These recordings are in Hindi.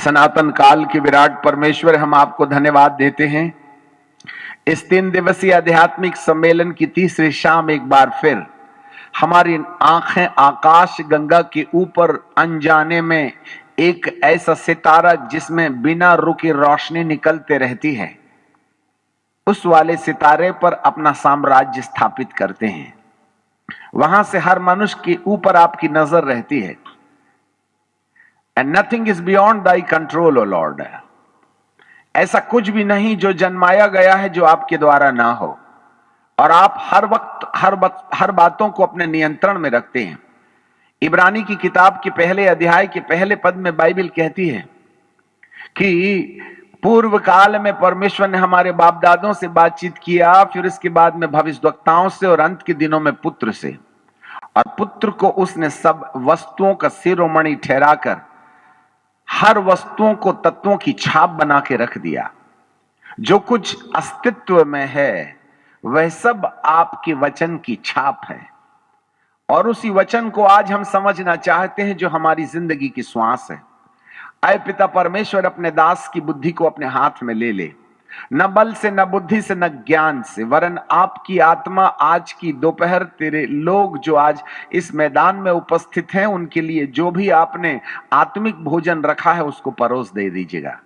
सनातन काल के विराट परमेश्वर, हम आपको धन्यवाद देते हैं। इस 3 दिवसीय आध्यात्मिक सम्मेलन की तीसरी शाम एक बार फिर हमारी आंखें आकाश गंगा के ऊपर अनजाने में एक ऐसा सितारा जिसमें बिना रुके रोशनी निकलते रहती है, उस वाले सितारे पर अपना साम्राज्य स्थापित करते हैं। वहां से हर मनुष्य के ऊपर आपकी नजर रहती है। And nothing is beyond thy control, O lord. ऐसा कुछ भी नहीं जो जन्माया गया है जो आपके द्वारा ना हो, और आप हर बातों को अपने नियंत्रण में रखते हैं। इब्रानी की किताब के पहले अध्याय के पहले पद में बाइबल कहती है कि पूर्व काल में परमेश्वर ने हमारे बाप दादों से बातचीत किया, फिर इसके बाद में भविष्यद्वक्ताओं से, और अंत के दिनों में पुत्र से। और पुत्र को उसने सब वस्तुओं का शिरोमणि ठहराकर हर वस्तुओं को तत्वों की छाप बना के रख दिया। जो कुछ अस्तित्व में है वह सब आपके वचन की छाप है, और उसी वचन को आज हम समझना चाहते हैं जो हमारी जिंदगी की श्वास है। आए पिता परमेश्वर, अपने दास की बुद्धि को अपने हाथ में ले ले। न बल से, न बुद्धि से, न ज्ञान से, वरन आपकी आत्मा आज की दोपहर तेरे लोग जो आज इस मैदान में उपस्थित हैं उनके लिए जो भी आपने आत्मिक भोजन रखा है उसको परोस दे दीजिएगा।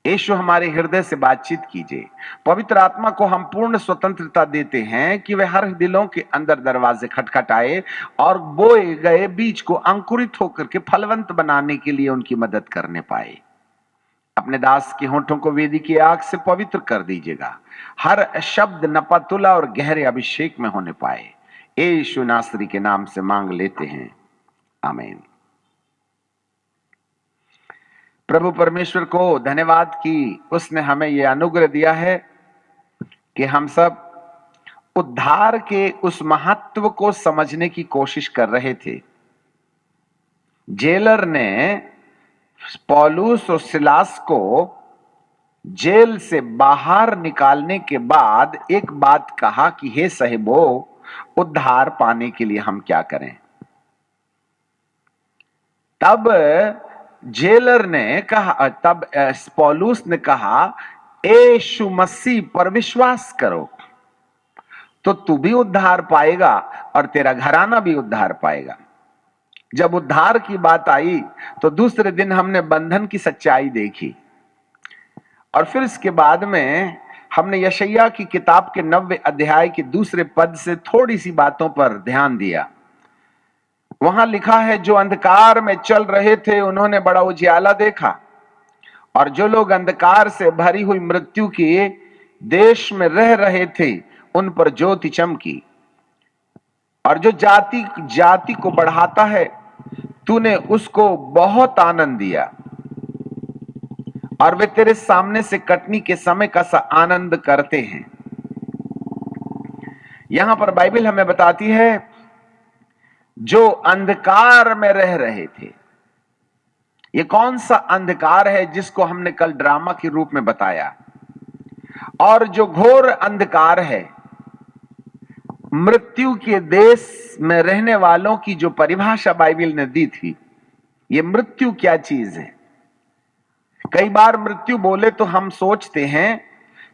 यीशु, हमारे हृदय से बातचीत कीजिए। पवित्र आत्मा को हम पूर्ण स्वतंत्रता देते हैं कि वह हर दिलों के अंदर दरवाजे खटखटाए और बोए गए बीज को अंकुरित होकर के फलवंत बनाने के लिए उनकी मदद करने पाए। अपने दास के होठों को वेदी की आग से पवित्र कर दीजिएगा। हर शब्द नपतुला और गहरे अभिषेक में होने पाए। यीशु नासरी के नाम से मांग लेते हैं, आमीन। प्रभु परमेश्वर को धन्यवाद कि उसने हमें यह अनुग्रह दिया है कि हम सब उद्धार के उस महत्व को समझने की कोशिश कर रहे थे। जेलर ने पौलुस और सिलास को जेल से बाहर निकालने के बाद एक बात कहा कि हे साहिबो, उद्धार पाने के लिए हम क्या करें। तब जेलर ने कहा, तब पौलुस ने कहा, यीशु मसीह पर विश्वास करो तो तू भी उद्धार पाएगा और तेरा घराना भी उद्धार पाएगा। जब उद्धार की बात आई तो दूसरे दिन हमने बंधन की सच्चाई देखी, और फिर इसके बाद में हमने यशायाह की किताब के 90 अध्याय के दूसरे पद से थोड़ी सी बातों पर ध्यान दिया। वहां लिखा है, जो अंधकार में चल रहे थे उन्होंने बड़ा उजियाला देखा, और जो लोग अंधकार से भरी हुई मृत्यु के देश में रह रहे थे उन पर ज्योति चमकी। और जो जाति जाति को बढ़ाता है तूने उसको बहुत आनंद दिया, और वे तेरे सामने से कटनी के समय का सा आनंद करते हैं। यहां पर बाइबल हमें बताती है, जो अंधकार में रह रहे थे। ये कौन सा अंधकार है जिसको हमने कल ड्रामा के रूप में बताया। और जो घोर अंधकार है, मृत्यु के देश में रहने वालों की जो परिभाषा बाइबल ने दी थी, ये मृत्यु क्या चीज है। कई बार मृत्यु बोले तो हम सोचते हैं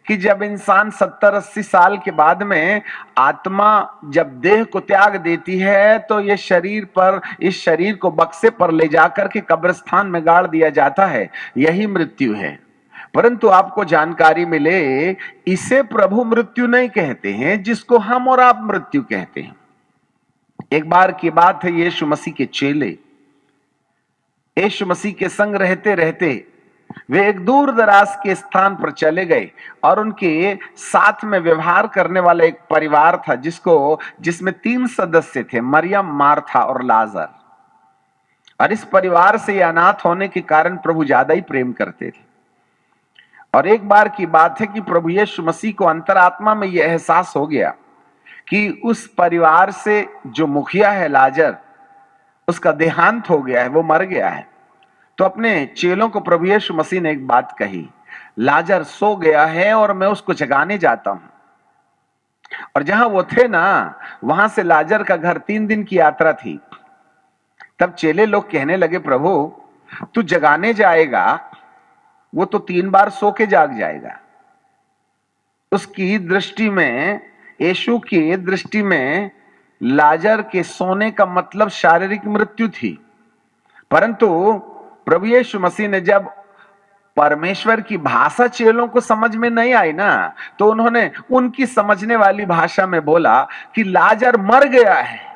कि जब इंसान 70-80 साल के बाद में आत्मा जब देह को त्याग देती है तो ये शरीर पर, इस शरीर को बक्से पर ले जाकर के कब्रिस्तान में गाड़ दिया जाता है, यही मृत्यु है। परंतु आपको जानकारी मिले, इसे प्रभु मृत्यु नहीं कहते हैं जिसको हम और आप मृत्यु कहते हैं। एक बार की बात है, यीशु मसीह के चेले यीशु मसीह के संग रहते रहते वे एक दूर दराज के स्थान पर चले गए, और उनके साथ में व्यवहार करने वाला एक परिवार था जिसमें 3 सदस्य थे, मरियम, मार्था और लाजर। और इस परिवार से ये अनाथ होने के कारण प्रभु ज्यादा ही प्रेम करते थे। और एक बार की बात है कि प्रभु यीशु मसीह को अंतरात्मा में यह एहसास हो गया कि उस परिवार से जो मुखिया है लाजर, उसका देहांत हो गया है, वो मर गया है। तो अपने चेलों को प्रभु यीशु मसीह ने एक बात कही, लाजर सो गया है और मैं उसको जगाने जाता हूं। और जहां वो थे ना, वहां से लाजर का घर 3 दिन की यात्रा थी। तब चेले लोग कहने लगे, प्रभु तू जगाने जाएगा, वो तो 3 बार सो के जाग जाएगा। उसकी दृष्टि में, यीशु की दृष्टि में लाजर के सोने का मतलब शारीरिक मृत्यु थी। परंतु प्रभु यीशु मसीह ने जब परमेश्वर की भाषा चेलों को समझ में नहीं आई ना, तो उन्होंने उनकी समझने वाली भाषा में बोला कि लाजर मर गया है।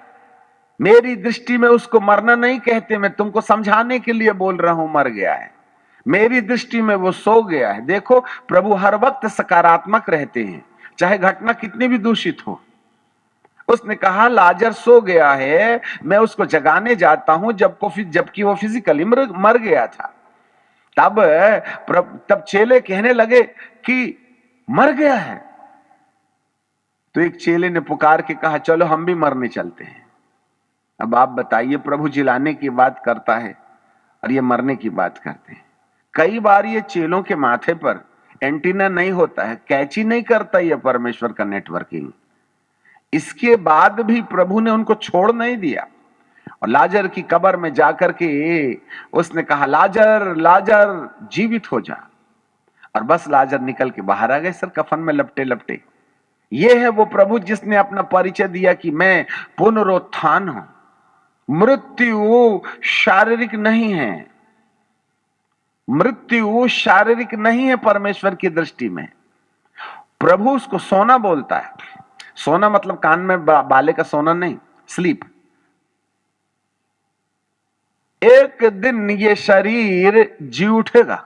मेरी दृष्टि में उसको मरना नहीं कहते, मैं तुमको समझाने के लिए बोल रहा हूं, मर गया है। मेरी दृष्टि में वो सो गया है। देखो, प्रभु हर वक्त सकारात्मक रहते हैं, चाहे घटना कितनी भी दूषित हो। उसने कहा लाजर सो गया है, मैं उसको जगाने जाता हूं, जबकि वो फिजिकली मर गया था। तब चेले कहने लगे कि मर गया है। तो एक चेले ने पुकार के कहा, चलो हम भी मरने चलते हैं। अब आप बताइए, प्रभु जिलाने की बात करता है और ये मरने की बात करते हैं। कई बार ये चेलों के माथे पर एंटीना नहीं होता है, कैची नहीं करता ये परमेश्वर का नेटवर्किंग। इसके बाद भी प्रभु ने उनको छोड़ नहीं दिया और लाजर की कब्र में जाकर के उसने कहा, लाजर लाजर जीवित हो जा। और बस लाजर निकल के बाहर आ गए, सर कफन में लपटे लपटे। ये है वो प्रभु जिसने अपना परिचय दिया कि मैं पुनरुत्थान हूं। मृत्यु शारीरिक नहीं है, मृत्यु शारीरिक नहीं है परमेश्वर की दृष्टि में। प्रभु उसको सोना बोलता है। सोना मतलब कान में बाले का सोना नहीं, स्लीप। एक दिन ये शरीर जी उठेगा।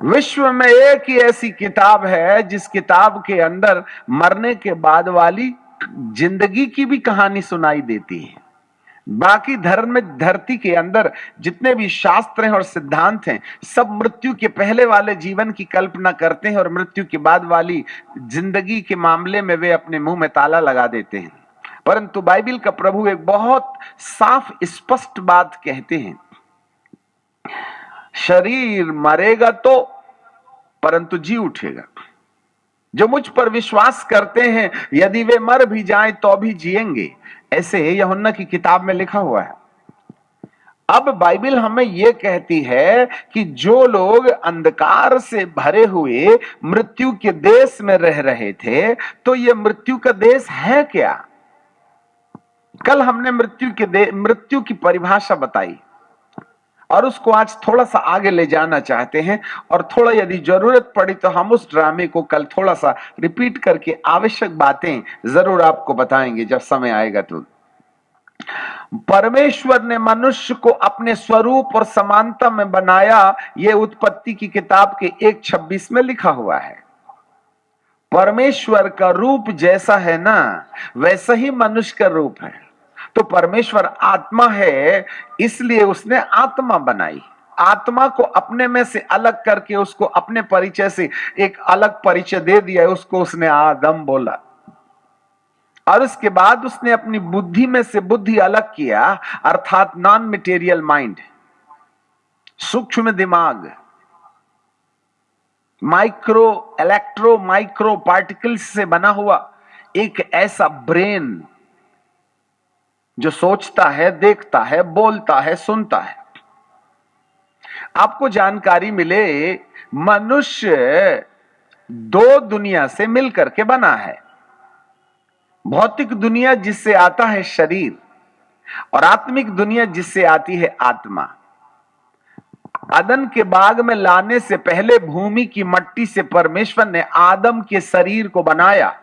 विश्व में एक ही ऐसी किताब है जिस किताब के अंदर मरने के बाद वाली जिंदगी की भी कहानी सुनाई देती है। बाकी धरती के अंदर जितने भी शास्त्र हैं और सिद्धांत हैं, सब मृत्यु के पहले वाले जीवन की कल्पना करते हैं और मृत्यु के बाद वाली जिंदगी के मामले में वे अपने मुंह में ताला लगा देते हैं। परंतु बाइबल का प्रभु एक बहुत साफ स्पष्ट बात कहते हैं, शरीर मरेगा तो परंतु जी उठेगा। जो मुझ पर विश्वास करते हैं, यदि वे मर भी जाएं तो भी जिएंगे, ऐसे यूहन्ना की किताब में लिखा हुआ है। अब बाइबल हमें यह कहती है कि जो लोग अंधकार से भरे हुए मृत्यु के देश में रह रहे थे, तो यह मृत्यु का देश है क्या? कल हमने मृत्यु की परिभाषा बताई और उसको आज थोड़ा सा आगे ले जाना चाहते हैं, और थोड़ा यदि जरूरत पड़ी तो हम उस ड्रामे को कल थोड़ा सा रिपीट करके आवश्यक बातें जरूर आपको बताएंगे जब समय आएगा। तो परमेश्वर ने मनुष्य को अपने स्वरूप और समानता में बनाया, यह उत्पत्ति की किताब के 1:26 में लिखा हुआ है। परमेश्वर का रूप जैसा है ना, वैसा ही मनुष्य का रूप है। तो परमेश्वर आत्मा है, इसलिए उसने आत्मा बनाई। आत्मा को अपने में से अलग करके उसको अपने परिचय से एक अलग परिचय दे दिया, उसको उसने आदम बोला। और उसके बाद उसने अपनी बुद्धि में से बुद्धि अलग किया, अर्थात नॉन मटेरियल माइंड, सूक्ष्म दिमाग, माइक्रो पार्टिकल्स से बना हुआ एक ऐसा ब्रेन जो सोचता है, देखता है, बोलता है, सुनता है। आपको जानकारी मिले, मनुष्य 2 दुनिया से मिलकर के बना है। भौतिक दुनिया जिससे आता है शरीर, और आत्मिक दुनिया जिससे आती है आत्मा। अदन के बाग में लाने से पहले भूमि की मट्टी से परमेश्वर ने आदम के शरीर को बनाया,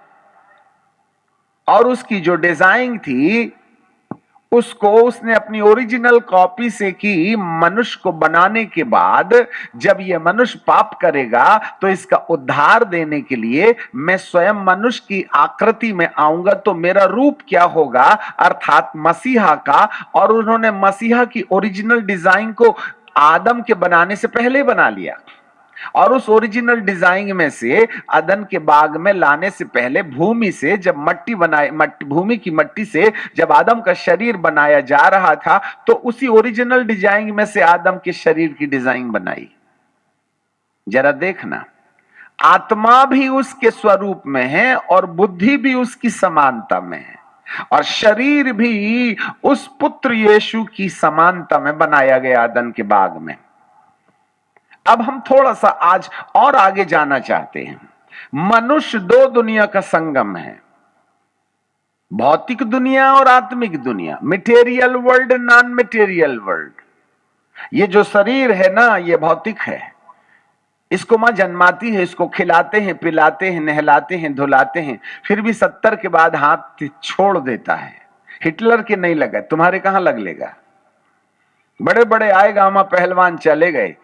और उसकी जो डिजाइन थी उसको उसने अपनी ओरिजिनल कॉपी से की। मनुष्य को बनाने के बाद जब यह मनुष्य पाप करेगा तो इसका उद्धार देने के लिए मैं स्वयं मनुष्य की आकृति में आऊंगा, तो मेरा रूप क्या होगा, अर्थात मसीहा का। और उन्होंने मसीहा की ओरिजिनल डिजाइन को आदम के बनाने से पहले बना लिया, और उस ओरिजिनल डिजाइन में से अदन के बाग में लाने से पहले भूमि से जब भूमि की मट्टी से जब आदम का शरीर बनाया जा रहा था, तो उसी ओरिजिनल डिजाइन में से आदम के शरीर की डिजाइन बनाई। जरा देखना, आत्मा भी उसके स्वरूप में है और बुद्धि भी उसकी समानता में है। और शरीर भी उस पुत्र यीशु की समानता में बनाया गया अदन के बाग में। अब हम थोड़ा सा आज और आगे जाना चाहते हैं। मनुष्य दो दुनिया का संगम है, भौतिक दुनिया और आत्मिक दुनिया, material world, non material world. ये जो शरीर है ना, ये भौतिक है। इसको मां जन्माती है, इसको खिलाते हैं, पिलाते हैं, नहलाते हैं, धुलाते हैं, फिर भी 70 के बाद हाथ छोड़ देता है। हिटलर के नहीं लगा, तुम्हारे कहां लग लेगा। बड़े बड़े आए गामा पहलवान चले गए,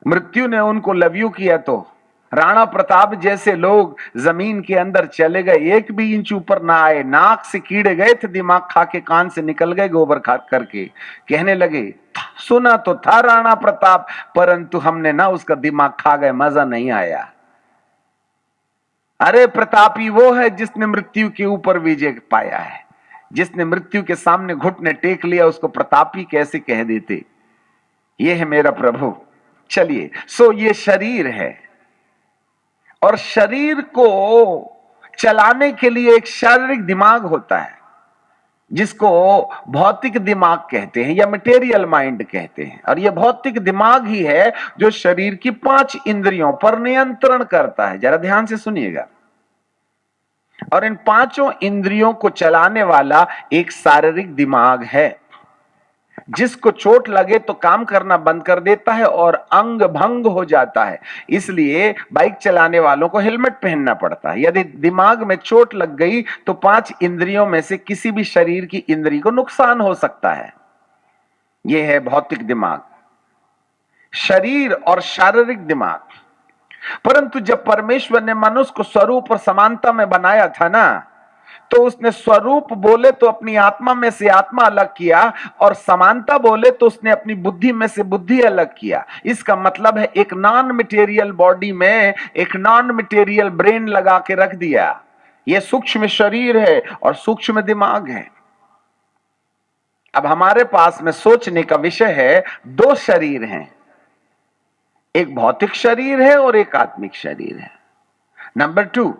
मृत्यु ने उनको लव यू किया। तो राणा प्रताप जैसे लोग जमीन के अंदर चले गए, 1 भी इंच ऊपर ना आए, नाक से कीड़े गए थे, दिमाग खा के कान से निकल गए गोबर खा करके। कहने लगे सुना तो था राणा प्रताप, परंतु हमने ना उसका दिमाग खा गए, मजा नहीं आया। अरे प्रतापी वो है जिसने मृत्यु के ऊपर विजय पाया है। जिसने मृत्यु के सामने घुटने टेक लिया, उसको प्रतापी कैसे कह देते। ये है मेरा प्रभु। चलिए, सो ये शरीर है, और शरीर को चलाने के लिए एक शारीरिक दिमाग होता है, जिसको भौतिक दिमाग कहते हैं या मटेरियल माइंड कहते हैं। और यह भौतिक दिमाग ही है जो शरीर की 5 इंद्रियों पर नियंत्रण करता है। जरा ध्यान से सुनिएगा। और इन 5 इंद्रियों को चलाने वाला एक शारीरिक दिमाग है, जिसको चोट लगे तो काम करना बंद कर देता है और अंग भंग हो जाता है। इसलिए बाइक चलाने वालों को हेलमेट पहनना पड़ता है। यदि दिमाग में चोट लग गई तो 5 इंद्रियों में से किसी भी शरीर की इंद्री को नुकसान हो सकता है। यह है भौतिक दिमाग, शरीर और शारीरिक दिमाग। परंतु जब परमेश्वर ने मनुष्य को स्वरूप और समानता में बनाया था ना, तो उसने स्वरूप बोले तो अपनी आत्मा में से आत्मा अलग किया, और समानता बोले तो उसने अपनी बुद्धि में से बुद्धि अलग किया। इसका मतलब है एक नॉन मटेरियल बॉडी में एक नॉन मटेरियल ब्रेन लगा के रख दिया। यह सूक्ष्म शरीर है और सूक्ष्म दिमाग है। अब हमारे पास में सोचने का विषय है, 2 शरीर हैं, एक भौतिक शरीर है और एक आत्मिक शरीर है। नंबर 2,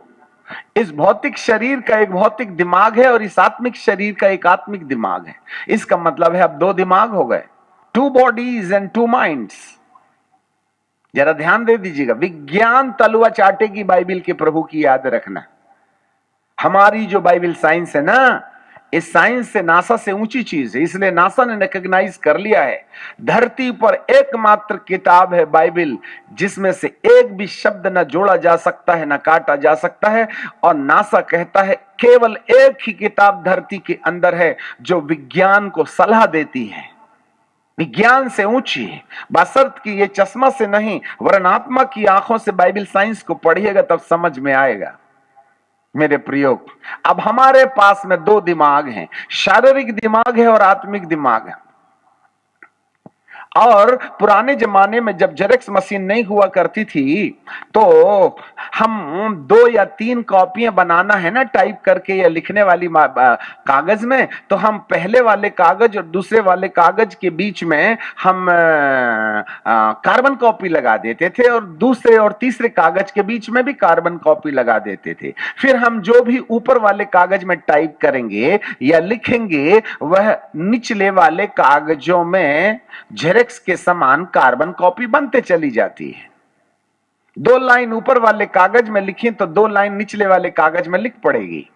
इस भौतिक शरीर का एक भौतिक दिमाग है और इस आत्मिक शरीर का एक आत्मिक दिमाग है। इसका मतलब है अब 2 दिमाग हो गए, 2 बॉडीज एंड 2 माइंड्स। जरा ध्यान दे दीजिएगा। विज्ञान तलवा चाटेगी बाइबिल के प्रभु की याद रखना। हमारी जो बाइबल साइंस है ना, इस साइंस से नासा से ऊंची चीज है। इसलिए नासा ने रिकॉग्नाइज कर लिया है, धरती पर एकमात्र किताब है बाइबल, जिसमें से एक भी शब्द न जोड़ा जा सकता है न काटा जा सकता है। और नासा कहता है केवल एक ही किताब धरती के अंदर है जो विज्ञान को सलाह देती है, विज्ञान से ऊंची है। बशर्त कि ये चश्मा से नहीं, वरन आत्मा की आंखों से बाइबल साइंस को पढ़िएगा तब समझ में आएगा। मेरे प्रियो, अब हमारे पास में 2 दिमाग हैं, शारीरिक दिमाग है और आत्मिक दिमाग है। और पुराने जमाने में जब जेरॉक्स मशीन नहीं हुआ करती थी, तो हम 2 या 3 कॉपियां बनाना है ना टाइप करके या लिखने वाली कागज में, तो हम पहले वाले कागज और दूसरे वाले कागज के बीच में हम कार्बन कॉपी लगा देते थे, और दूसरे और तीसरे कागज के बीच में भी कार्बन कॉपी लगा देते थे। फिर हम जो भी ऊपर वाले कागज में टाइप करेंगे या लिखेंगे, वह निचले वाले कागजों में जेरॉक्स के समान कार्बन कॉपी बनते चली जाती है। 2 लाइन ऊपर वाले कागज में लिखी तो 2 लाइन निचले वाले कागज में लिख पड़ेगी।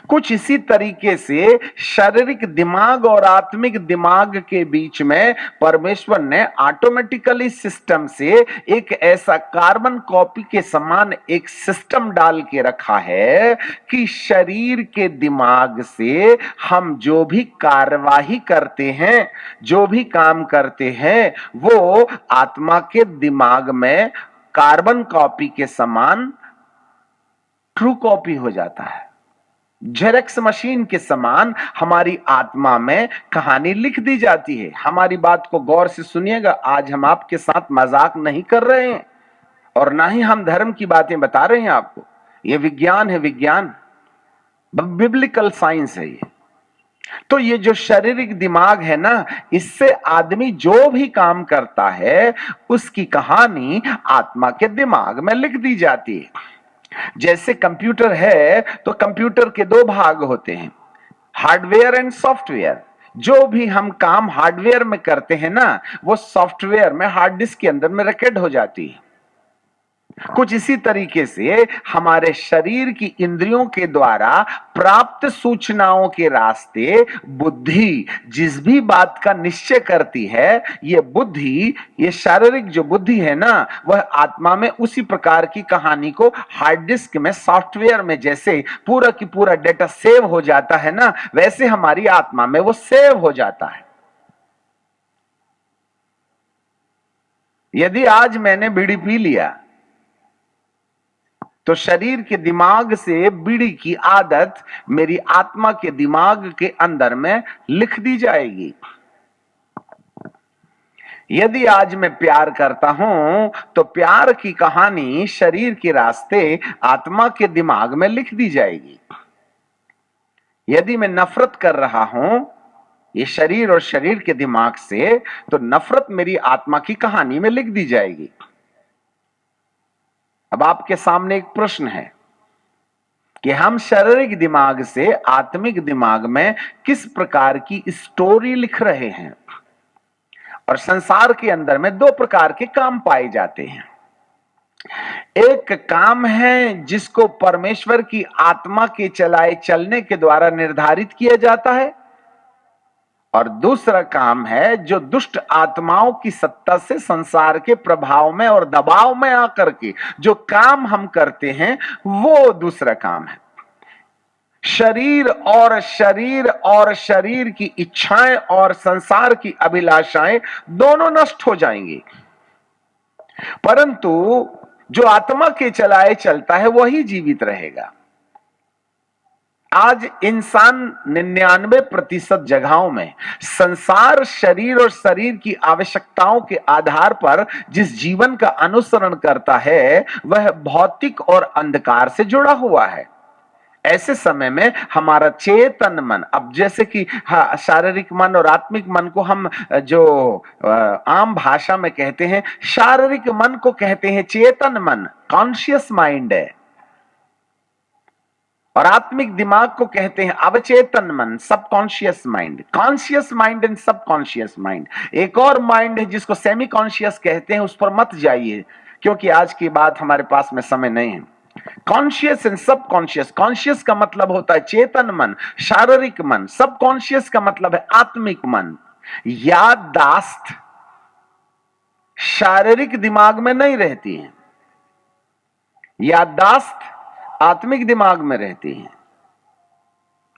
कुछ इसी तरीके से शारीरिक दिमाग और आत्मिक दिमाग के बीच में परमेश्वर ने ऑटोमेटिकली सिस्टम से एक ऐसा कार्बन कॉपी के समान एक सिस्टम डाल के रखा है कि शरीर के दिमाग से हम जो भी कार्यवाही करते हैं, जो भी काम करते हैं, वो आत्मा के दिमाग में कार्बन कॉपी के समान ट्रू कॉपी हो जाता है। जेरॉक्स मशीन के समान हमारी आत्मा में कहानी लिख दी जाती है। हमारी बात को गौर से सुनिएगा। आज हम आपके साथ मजाक नहीं कर रहे हैं और ना ही हम धर्म की बातें बता रहे हैं आपको। यह विज्ञान है, विज्ञान, बिब्लिकल साइंस है ये। तो ये जो शारीरिक दिमाग है ना, इससे आदमी जो भी काम करता है उसकी कहानी आत्मा के दिमाग में लिख दी जाती है। जैसे कंप्यूटर है तो कंप्यूटर के दो भाग होते हैं, हार्डवेयर एंड सॉफ्टवेयर। जो भी हम काम हार्डवेयर में करते हैं ना, वो सॉफ्टवेयर में हार्ड डिस्क के अंदर में रिकॉर्ड हो जाती है। कुछ इसी तरीके से हमारे शरीर की इंद्रियों के द्वारा प्राप्त सूचनाओं के रास्ते बुद्धि जिस भी बात का निश्चय करती है, ये बुद्धि, ये शारीरिक जो बुद्धि है ना, वह आत्मा में उसी प्रकार की कहानी को हार्ड डिस्क में सॉफ्टवेयर में जैसे पूरा की पूरा डेटा सेव हो जाता है ना, वैसे हमारी आत्मा में वो सेव हो जाता है। यदि आज मैंने बीड़ी पी लिया तो शरीर के दिमाग से बीड़ी की आदत मेरी आत्मा के दिमाग के अंदर में लिख दी जाएगी। यदि आज मैं प्यार करता हूं तो प्यार की कहानी शरीर के रास्ते आत्मा के दिमाग में लिख दी जाएगी। यदि मैं नफरत कर रहा हूं ये शरीर और शरीर के दिमाग से, तो नफरत मेरी आत्मा की कहानी में लिख दी जाएगी। अब आपके सामने एक प्रश्न है कि हम शारीरिक दिमाग से आत्मिक दिमाग में किस प्रकार की स्टोरी लिख रहे हैं। और संसार के अंदर में दो प्रकार के काम पाए जाते हैं। एक काम है जिसको परमेश्वर की आत्मा के चलाए चलने के द्वारा निर्धारित किया जाता है, और दूसरा काम है जो दुष्ट आत्माओं की सत्ता से संसार के प्रभाव में और दबाव में आकर के जो काम हम करते हैं, वो दूसरा काम है। शरीर और शरीर की इच्छाएं और संसार की अभिलाषाएं दोनों नष्ट हो जाएंगी, परंतु जो आत्मा के चलाए चलता है वही जीवित रहेगा। आज इंसान 99% जगहों में संसार शरीर और शरीर की आवश्यकताओं के आधार पर जिस जीवन का अनुसरण करता है वह भौतिक और अंधकार से जुड़ा हुआ है। ऐसे समय में हमारा चेतन मन, अब जैसे कि शारीरिक मन और आत्मिक मन को हम जो आम भाषा में कहते हैं, शारीरिक मन को कहते हैं चेतन मन, कॉन्शियस माइंड है, और आत्मिक दिमाग को कहते हैं अवचेतन मन, subconscious mind. Conscious mind and subconscious mind. एक और माइंड है जिसको सेमी कॉन्शियस कहते हैं, उस पर मत जाइए क्योंकि आज की बात हमारे पास में समय नहीं है। कॉन्शियस एंड सबकॉन्शियस, कॉन्शियस का मतलब होता है चेतन मन, शारीरिक मन। सबकॉन्शियस का मतलब है आत्मिक मन। याददाश्त शारीरिक दिमाग में नहीं रहती है, याददाश्त आत्मिक दिमाग में रहती हैं।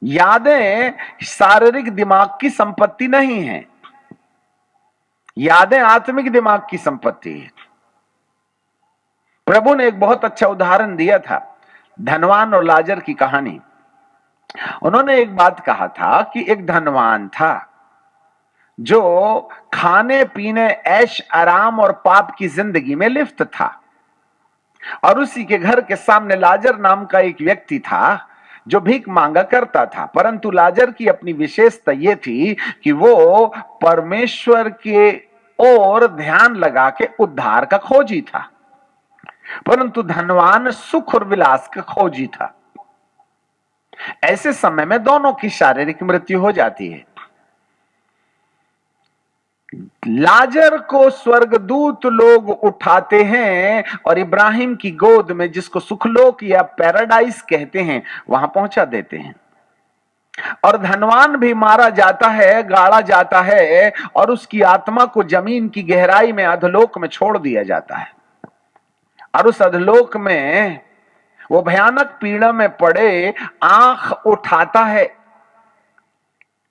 यादें शारीरिक दिमाग की संपत्ति नहीं है, यादें आत्मिक दिमाग की संपत्ति है। प्रभु ने एक बहुत अच्छा उदाहरण दिया था, धनवान और लाजर की कहानी। उन्होंने एक बात कहा था कि एक धनवान था जो खाने पीने, ऐश आराम और पाप की जिंदगी में लिप्त था, और उसी के घर के सामने लाजर नाम का एक व्यक्ति था जो भीख मांगा करता था। परंतु लाजर की अपनी विशेषता यह थी कि वो परमेश्वर के ओर ध्यान लगा के उद्धार का खोजी था, परंतु धनवान सुख और विलास का खोजी था। ऐसे समय में दोनों की शारीरिक मृत्यु हो जाती है। लाजर को स्वर्गदूत लोग उठाते हैं और इब्राहिम की गोद में, जिसको सुखलोक या पैराडाइज कहते हैं, वहां पहुंचा देते हैं। और धनवान भी मारा जाता है, गाड़ा जाता है, और उसकी आत्मा को जमीन की गहराई में अधोलोक में छोड़ दिया जाता है। और उस अधोलोक में वो भयानक पीड़ा में पड़े आंख उठाता है।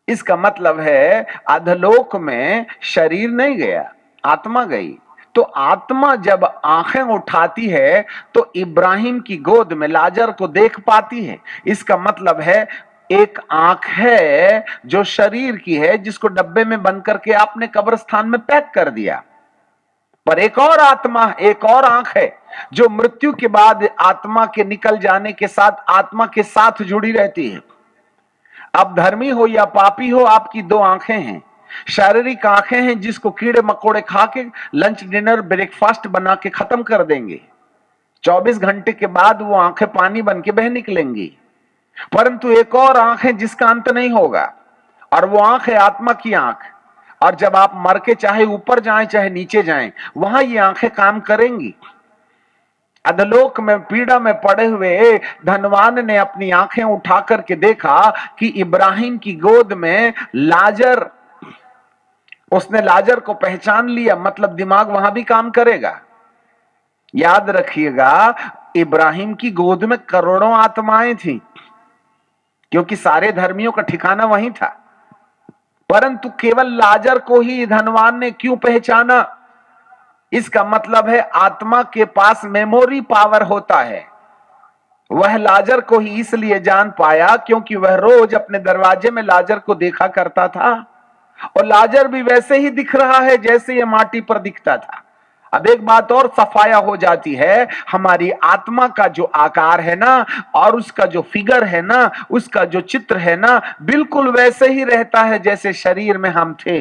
इसका मतलब है अधोलोक में शरीर नहीं गया, आत्मा गई। तो आत्मा जब आंखें उठाती है तो इब्राहिम की गोद में लाजर को देख पाती है। इसका मतलब है एक आंख है जो शरीर की है, जिसको डब्बे में बंद करके आपने कब्रिस्तान में पैक कर दिया, पर एक और आत्मा, एक और आंख है जो मृत्यु के बाद आत्मा के निकल जाने के साथ आत्मा के साथ जुड़ी रहती है। अब धर्मी हो या पापी हो, आपकी दो आंखें हैं। शारीरिक आंखें हैं जिसको कीड़े मकोड़े खा के लंच डिनर ब्रेकफास्ट बना के खत्म कर देंगे, 24 घंटे के बाद वो आंखें पानी बन के बह निकलेंगी, परंतु एक और आंख है जिसका अंत नहीं होगा, और वो आंख है आत्मा की आंख। और जब आप मर के चाहे ऊपर जाएं चाहे नीचे जाएं, वहां ये आंखें काम करेंगी। अधलोक में पीड़ा में पड़े हुए धनवान ने अपनी आंखें उठा करके देखा कि इब्राहिम की गोद में लाजर, उसने लाजर को पहचान लिया, मतलब दिमाग वहां भी काम करेगा। याद रखिएगा, इब्राहिम की गोद में करोड़ों आत्माएं थी, क्योंकि सारे धर्मियों का ठिकाना वहीं था, परंतु केवल लाजर को ही धनवान ने क्यों पहचाना? इसका मतलब है आत्मा के पास मेमोरी पावर होता है। वह लाजर को ही इसलिए जान पाया क्योंकि वह रोज अपने दरवाजे में लाजर को देखा करता था, और लाजर भी वैसे ही दिख रहा है जैसे ये माटी पर दिखता था। अब एक बात और सफाया हो जाती है, हमारी आत्मा का जो आकार है ना, और उसका जो फिगर है ना, उसका जो चित्र है ना, बिल्कुल वैसे ही रहता है जैसे शरीर में हम थे।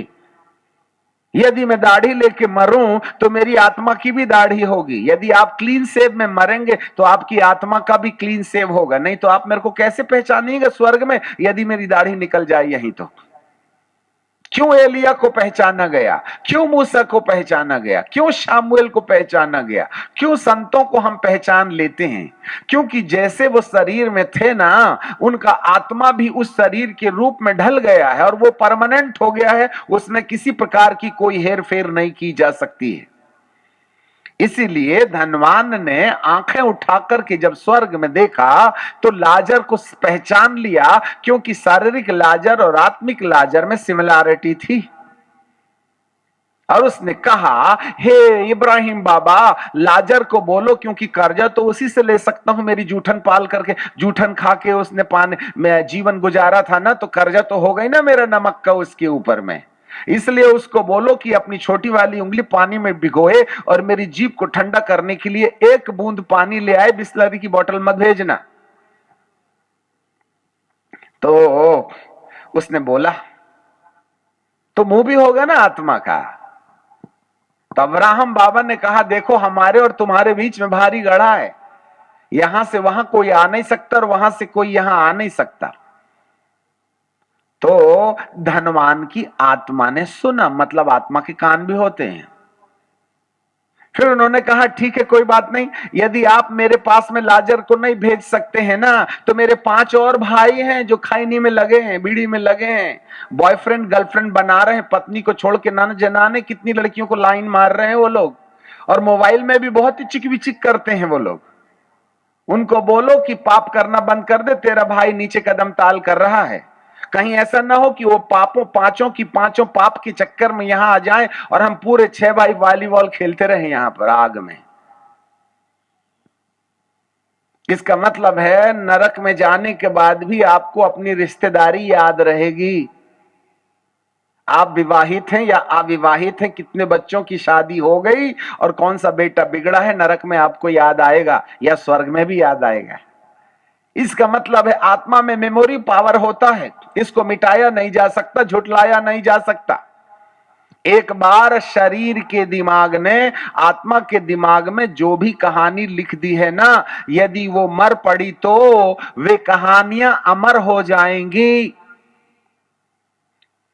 यदि मैं दाढ़ी लेके मरूं तो मेरी आत्मा की भी दाढ़ी होगी। यदि आप क्लीन शेव में मरेंगे तो आपकी आत्मा का भी क्लीन शेव होगा। नहीं तो आप मेरे को कैसे पहचानिएगा स्वर्ग में यदि मेरी दाढ़ी निकल जाए यहीं तो? क्यों एलिया को पहचाना गया? क्यों मूसा को पहचाना गया? क्यों शामुएल को पहचाना गया? क्यों संतों को हम पहचान लेते हैं? क्योंकि जैसे वो शरीर में थे ना, उनका आत्मा भी उस शरीर के रूप में ढल गया है और वो परमानेंट हो गया है, उसमें किसी प्रकार की कोई हेर फेर नहीं की जा सकती है। इसीलिए धनवान ने आंखें उठाकर के जब स्वर्ग में देखा तो लाजर को पहचान लिया, क्योंकि शारीरिक लाजर और आत्मिक लाजर में सिमिलैरिटी थी। और उसने कहा, हे इब्राहिम बाबा, लाजर को बोलो, क्योंकि कर्जा तो उसी से ले सकता हूं, मेरी जूठन पाल करके, जूठन खा के उसने पानी में जीवन गुजारा था ना, तो कर्जा तो हो गई ना मेरा नमक का उसके ऊपर में। इसलिए उसको बोलो कि अपनी छोटी वाली उंगली पानी में भिगोए और मेरी जीभ को ठंडा करने के लिए एक बूंद पानी ले आए, बिस्लरी की बोतल मत भेजना। तो उसने बोला, तो मुंह भी होगा ना आत्मा का। तो अब्राहम बाबा ने कहा, देखो हमारे और तुम्हारे बीच में भारी गढ़ा है, यहां से वहां कोई आ नहीं सकता और वहां से कोई यहां आ नहीं सकता। तो धनवान की आत्मा ने सुना, मतलब आत्मा के कान भी होते हैं। फिर उन्होंने कहा, ठीक है कोई बात नहीं, यदि आप मेरे पास में लाजर को नहीं भेज सकते हैं ना, तो मेरे 5 और भाई हैं जो खैनी में लगे हैं, बीड़ी में लगे हैं, बॉयफ्रेंड गर्लफ्रेंड बना रहे हैं, पत्नी को छोड़ के ना जनाने कितनी लड़कियों को लाइन मार रहे हैं वो लोग, और मोबाइल में भी बहुत ही चिक विचिक करते हैं वो लोग। उनको बोलो कि पाप करना बंद कर दे, तेरा भाई नीचे कदम ताल कर रहा है। कहीं ऐसा ना हो कि वो पापों पांचों की पांचों पाप के चक्कर में यहां आ जाएं और हम पूरे 6 भाई वॉलीबॉल खेलते रहे यहां पर आग में। इसका मतलब है नरक में जाने के बाद भी आपको अपनी रिश्तेदारी याद रहेगी। आप विवाहित हैं या अविवाहित हैं, कितने बच्चों की शादी हो गई और कौन सा बेटा बिगड़ा है, नरक में आपको याद आएगा या स्वर्ग में भी याद आएगा। इसका मतलब है आत्मा में मेमोरी पावर होता है, इसको मिटाया नहीं जा सकता, झुटलाया नहीं जा सकता। एक बार शरीर के दिमाग ने आत्मा के दिमाग में जो भी कहानी लिख दी है ना, यदि वो मर पड़ी तो वे कहानियां अमर हो जाएंगी।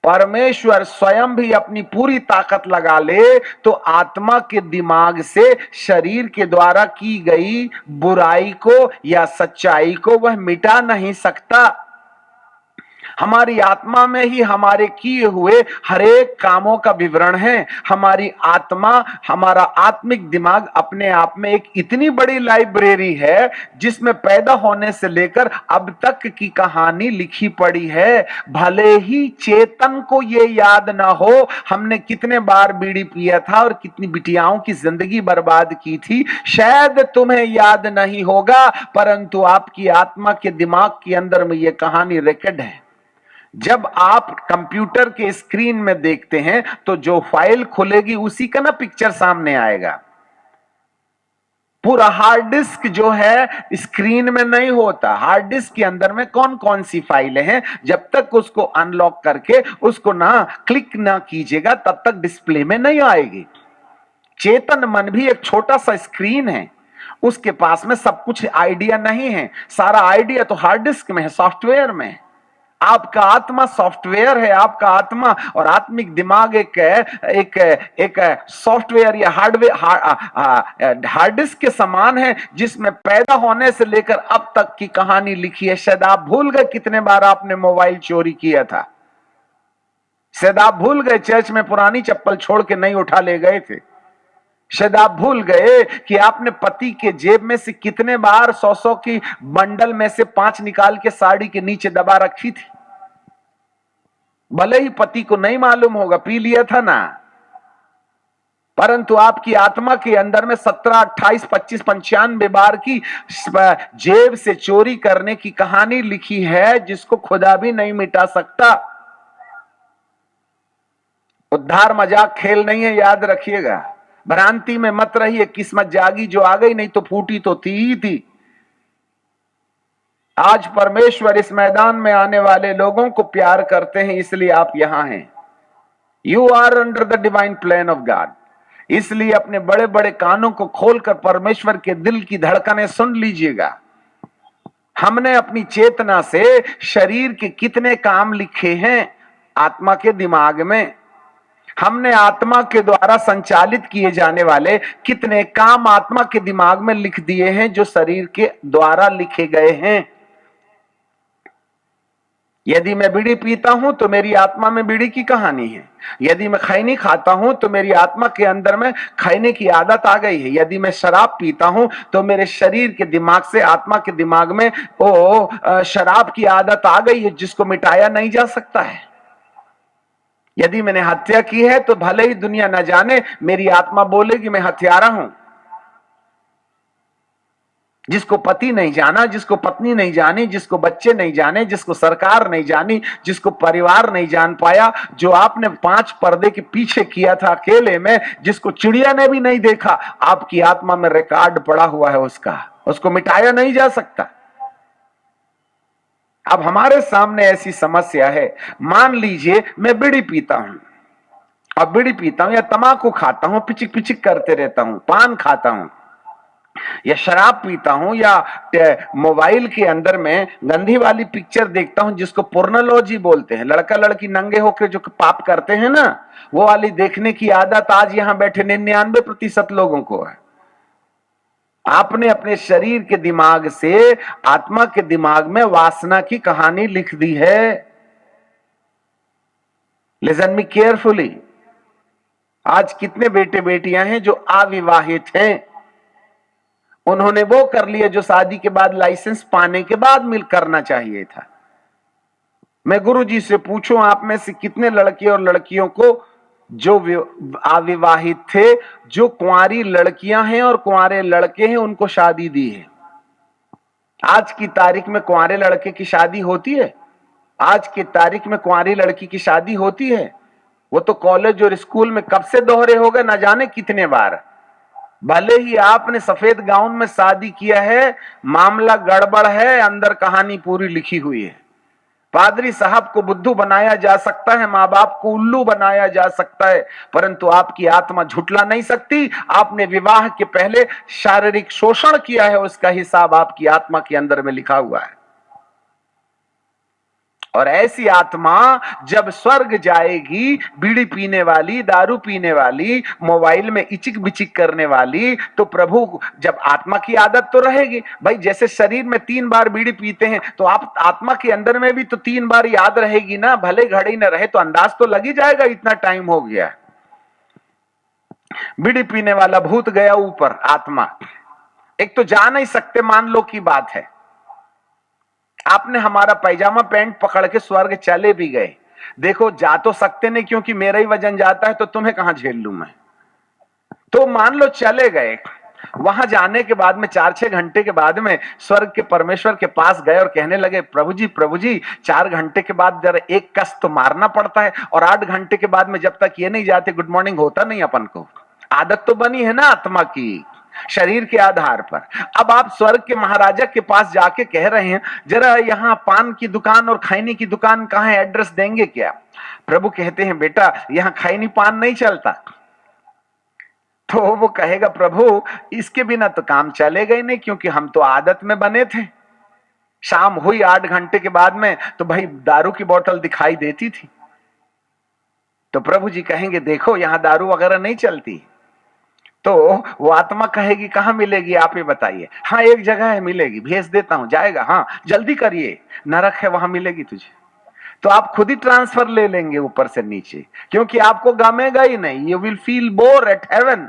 परमेश्वर स्वयं भी अपनी पूरी ताकत लगा ले तो आत्मा के दिमाग से शरीर के द्वारा की गई बुराई को या सच्चाई को वह मिटा नहीं सकता। हमारी आत्मा में ही हमारे किए हुए हरेक कामों का विवरण है। हमारी आत्मा, हमारा आत्मिक दिमाग अपने आप में एक इतनी बड़ी लाइब्रेरी है जिसमें पैदा होने से लेकर अब तक की कहानी लिखी पड़ी है। भले ही चेतन को ये याद ना हो हमने कितने बार बीड़ी पिया था और कितनी बिटियाओं की जिंदगी बर्बाद की थी, शायद तुम्हें याद नहीं होगा, परंतु आपकी आत्मा के दिमाग के अंदर में ये कहानी रिकॉर्ड है। जब आप कंप्यूटर के स्क्रीन में देखते हैं तो जो फाइल खुलेगी उसी का ना पिक्चर सामने आएगा। पूरा हार्ड डिस्क जो है स्क्रीन में नहीं होता, हार्ड डिस्क के अंदर में कौन कौन सी फाइलें हैं, जब तक उसको अनलॉक करके उसको ना क्लिक ना कीजिएगा तब तक डिस्प्ले में नहीं आएगी। चेतन मन भी एक छोटा सा स्क्रीन है, उसके पास में सब कुछ आइडिया नहीं है, सारा आइडिया तो हार्ड डिस्क में है, सॉफ्टवेयर में है। आपका आत्मा सॉफ्टवेयर है, आपका आत्मा और आत्मिक दिमाग एक सॉफ्टवेयर या हार्ड डिस्क के समान है, जिसमें पैदा होने से लेकर अब तक की कहानी लिखी है। शायद आप भूल गए कितने बार आपने मोबाइल चोरी किया था, शायद आप भूल गए चर्च में पुरानी चप्पल छोड़ के नहीं उठा ले गए थे, शायद आप भूल गए कि आपने पति के जेब में से कितने बार 100 की बंडल में से 5 निकाल के साड़ी के नीचे दबा रखी थी। भले ही पति को नहीं मालूम होगा, पी लिया था ना, परंतु आपकी आत्मा के अंदर में 17, 28, 25, 95 बार की जेब से चोरी करने की कहानी लिखी है, जिसको खुदा भी नहीं मिटा सकता। उद्धार मजाक खेल नहीं है, याद रखिएगा। भ्रांति में मत रहिए, किस्मत जागी जो आ गई, नहीं तो फूटी तो थी ही थी। आज परमेश्वर इस मैदान में आने वाले लोगों को प्यार करते हैं, इसलिए आप यहां हैं। You are under the divine plan of God. इसलिए अपने बड़े बड़े कानों को खोलकर परमेश्वर के दिल की धड़कनें सुन लीजिएगा। हमने अपनी चेतना से शरीर के कितने काम लिखे हैं आत्मा के दिमाग में, हमने आत्मा के द्वारा संचालित किए जाने वाले कितने काम आत्मा के दिमाग में लिख दिए हैं, जो शरीर के द्वारा लिखे गए हैं। यदि मैं बीड़ी पीता हूं तो मेरी आत्मा में बीड़ी की कहानी है। यदि मैं खैनी खाता हूं तो मेरी आत्मा के अंदर में खैने की आदत आ गई है। यदि मैं शराब पीता हूं तो मेरे शरीर के दिमाग से आत्मा के दिमाग में वो शराब की आदत आ गई है, जिसको मिटाया नहीं जा सकता है। यदि मैंने हत्या की है तो भले ही दुनिया न जाने, मेरी आत्मा बोलेगी मैं हत्यारा हूं। जिसको पति नहीं जाना, जिसको पत्नी नहीं जानी, जिसको बच्चे नहीं जाने, जिसको सरकार नहीं जानी, जिसको परिवार नहीं जान पाया, जो आपने 5 पर्दे के पीछे किया था अकेले में, जिसको चिड़िया ने भी नहीं देखा, आपकी आत्मा में रिकॉर्ड पड़ा हुआ है उसका, उसको मिटाया नहीं जा सकता। अब हमारे सामने ऐसी समस्या है, मान लीजिए मैं बीड़ी पीता हूं, और बीड़ी पीता हूं या तंबाकू खाता हूं, पिचिक पिचिक करते रहता हूं, पान खाता हूं या शराब पीता हूं, या मोबाइल के अंदर में गंदी वाली पिक्चर देखता हूं, जिसको पोर्नोलॉजी बोलते हैं, लड़का लड़की नंगे होकर जो पाप करते हैं ना, वो वाली देखने की आदत आज यहां बैठे 99% लोगों को है। आपने अपने शरीर के दिमाग से आत्मा के दिमाग में वासना की कहानी लिख दी है। Listen me carefully. आज कितने बेटे बेटियां हैं जो अविवाहित हैं, उन्होंने वो कर लिया जो शादी के बाद लाइसेंस पाने के बाद मिल करना चाहिए था। मैं गुरुजी से पूछूं, आप में से कितने लड़के और लड़कियों को जो अविवाहित थे, जो कुंवारी लड़कियां हैं और कुंवारे लड़के हैं, उनको शादी दी है? आज की तारीख में कुंवारे लड़के की शादी होती है? आज की तारीख में कुंवारी लड़की की शादी होती है? वो तो कॉलेज और स्कूल में कब से दोहरे हो गए, ना जाने कितने बार। भले ही आपने सफेद गाउन में शादी किया है, मामला गड़बड़ है, अंदर कहानी पूरी लिखी हुई है। पादरी साहब को बुद्धू बनाया जा सकता है, माँ बाप को उल्लू बनाया जा सकता है, परंतु आपकी आत्मा झुठला नहीं सकती। आपने विवाह के पहले शारीरिक शोषण किया है, उसका हिसाब आपकी आत्मा के अंदर में लिखा हुआ है। और ऐसी आत्मा जब स्वर्ग जाएगी, बीड़ी पीने वाली, दारू पीने वाली, मोबाइल में इचिक बिचिक करने वाली, तो प्रभु जब आत्मा की आदत तो रहेगी भाई। जैसे शरीर में 3 बार बीड़ी पीते हैं, तो आप आत्मा के अंदर में भी तो 3 बार याद रहेगी ना। भले घड़ी न रहे तो अंदाज तो लग ही जाएगा, इतना टाइम हो गया। बीड़ी पीने वाला भूत गया ऊपर, आत्मा एक तो जा नहीं सकते, मान लो की बात है। आपने हमारा पैजामा पैंट पकड़ के स्वर्ग चले भी गए, देखो जा तो सकते नहीं, क्योंकि मेरा ही वजन जाता है, तो तुम्हें कहां झेल लूं मैं। तो मान लो चले गए, वहां जाने के बाद में 4-6 घंटे के बाद में स्वर्ग के परमेश्वर के पास गए और कहने लगे, प्रभु जी 4 घंटे के बाद जरा एक कस तो मारना पड़ता है, और 8 घंटे के बाद में जब तक ये नहीं जाते गुड मॉर्निंग होता नहीं अपन को। आदत तो बनी है ना आत्मा की, शरीर के आधार पर। अब आप स्वर्ग के महाराजा के पास जाके कह रहे हैं, जरा यहाँ पान की दुकान और खैनी की दुकान कहाँ है, एड्रेस देंगे क्या? प्रभु कहते हैं, बेटा यहाँ खैनी पान नहीं चलता, तो वो कहेगा प्रभु इसके बिना तो काम चलेगा ही नहीं, क्योंकि हम तो आदत में बने थे। शाम हुई 8 घंटे के बाद में तो भाई दारू की बोतल दिखाई देती थी। तो प्रभु जी कहेंगे देखो यहां दारू वगैरह नहीं चलती। तो वो आत्मा कहेगी कहां मिलेगी आप ही बताइए। हाँ एक जगह है मिलेगी, भेज देता हूं, जाएगा, हाँ जल्दी करिए, नरक है वहां मिलेगी तुझे। तो आप खुद ही ट्रांसफर ले लेंगे ऊपर से नीचे, क्योंकि आपको गमेगा ही नहीं। You will feel bore at heaven.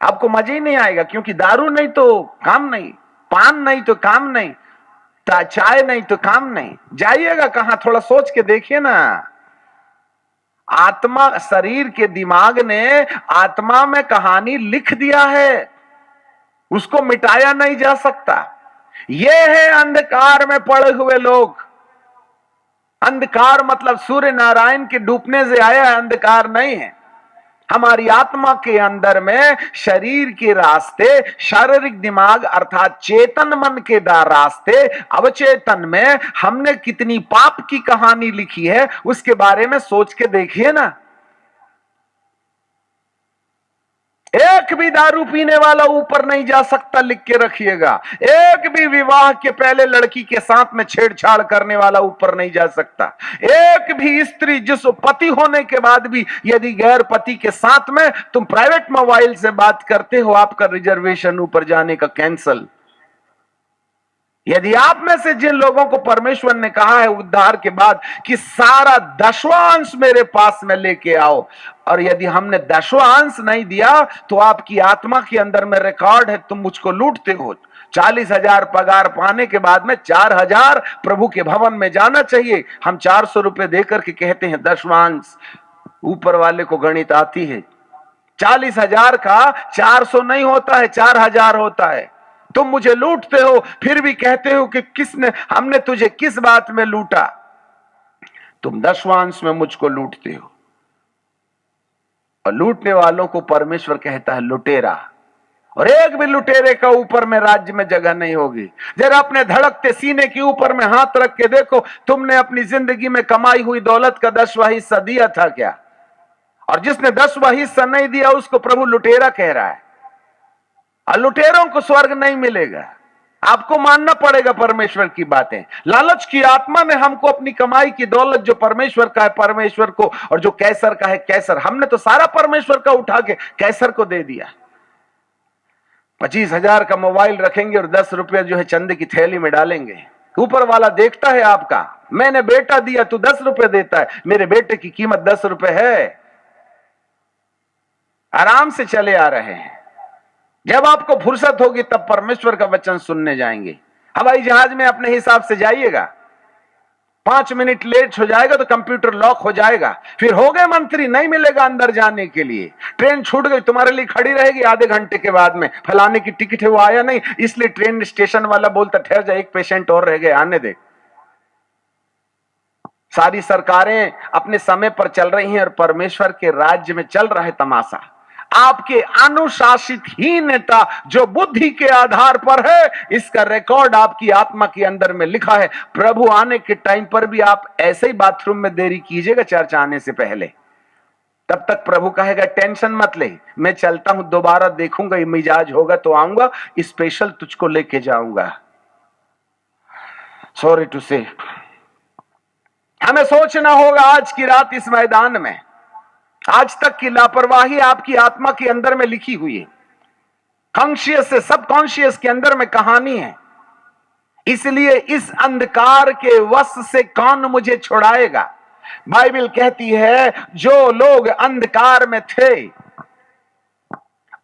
आपको मजा ही नहीं आएगा, क्योंकि दारू नहीं तो काम नहीं, पान नहीं तो काम नहीं, चाय नहीं तो काम नहीं। जाइएगा कहां, थोड़ा सोच के देखिए ना। आत्मा, शरीर के दिमाग ने आत्मा में कहानी लिख दिया है, उसको मिटाया नहीं जा सकता। ये है अंधकार में पड़े हुए लोग। अंधकार मतलब सूर्य नारायण के डूबने से आया है, अंधकार नहीं है। हमारी आत्मा के अंदर में शरीर के रास्ते, शारीरिक दिमाग अर्थात चेतन मन के रास्ते, अवचेतन में हमने कितनी पाप की कहानी लिखी है उसके बारे में सोच के देखिए ना। एक भी दारू पीने वाला ऊपर नहीं जा सकता, लिख के रखिएगा। एक भी विवाह के पहले लड़की के साथ में छेड़छाड़ करने वाला ऊपर नहीं जा सकता। एक भी स्त्री जिस पति होने के बाद भी यदि गैर पति के साथ में तुम प्राइवेट मोबाइल से बात करते हो, आपका रिजर्वेशन ऊपर जाने का कैंसल। यदि आप में से जिन लोगों को परमेश्वर ने कहा है उद्धार के बाद कि सारा 10वां अंश मेरे पास में लेके आओ, और यदि हमने 10वां अंश नहीं दिया तो आपकी आत्मा के अंदर में रिकॉर्ड है तुम मुझको लूटते हो। 40,000 पगार पाने के बाद में 4,000 प्रभु के भवन में जाना चाहिए। हम 400 रुपए देकर के कहते हैं 10वां अंश। ऊपर वाले को गणित आती है। 40,000 का 400 नहीं होता है, 4,000 होता है। तुम मुझे लूटते हो, फिर भी कहते हो कि किसने, हमने तुझे किस बात में लूटा। तुम 10वां अंश में मुझको लूटते हो। और लूटने वालों को परमेश्वर कहता है लुटेरा। और एक भी लुटेरे का ऊपर में राज्य में जगह नहीं होगी। जरा अपने धड़कते सीने के ऊपर में हाथ रख के देखो, तुमने अपनी जिंदगी में कमाई हुई दौलत का 10वां हिस्सा दिया था क्या? और जिसने 10वां हिस्सा नहीं दिया उसको प्रभु लुटेरा कह रहा है। और लुटेरों को स्वर्ग नहीं मिलेगा। आपको मानना पड़ेगा परमेश्वर की बातें। लालच की आत्मा ने हमको अपनी कमाई की दौलत जो परमेश्वर का है परमेश्वर को, और जो कैसर का है कैसर, हमने तो सारा परमेश्वर का उठा के कैसर को दे दिया। 25,000 का मोबाइल रखेंगे और 10 रुपये जो है चंदे की थैली में डालेंगे। ऊपर वाला देखता है आपका, मैंने बेटा दिया तू 10 रुपये देता है, मेरे बेटे की कीमत 10 रुपये है। आराम से चले आ रहे हैं। जब आपको फुर्सत होगी तब परमेश्वर का वचन सुनने जाएंगे। हवाई जहाज में अपने हिसाब से जाइएगा, 5 मिनट लेट हो जाएगा तो कंप्यूटर लॉक हो जाएगा, फिर हो गए मंत्री, नहीं मिलेगा अंदर जाने के लिए। ट्रेन छूट गई, तुम्हारे लिए खड़ी रहेगी आधे घंटे के बाद में, फलाने की टिकट है वो आया नहीं, इसलिए ट्रेन स्टेशन वाला बोलता ठहर जा, एक पेशेंट और रह गए, आने दे। सारी सरकारें अपने समय पर चल रही हैं और परमेश्वर के राज्य में चल रहा है तमाशा। आपके अनुशासित ही नेता जो बुद्धि के आधार पर है, इसका रिकॉर्ड आपकी आत्मा के अंदर में लिखा है। प्रभु आने के टाइम पर भी आप ऐसे ही बाथरूम में देरी कीजिएगा चर्च आने से पहले। तब तक प्रभु कहेगा टेंशन मत ले, मैं चलता हूं, दोबारा देखूंगा, मिजाज होगा तो आऊंगा, स्पेशल तुझको लेके जाऊंगा। सॉरी टू से, हमें सोचना होगा आज की रात इस मैदान में, आज तक की लापरवाही आपकी आत्मा के अंदर में लिखी हुई है। कॉन्शियस से सब कॉन्शियस के अंदर में कहानी है। इसलिए इस अंधकार के वश से कौन मुझे छुड़ाएगा? बाइबल कहती है जो लोग अंधकार में थे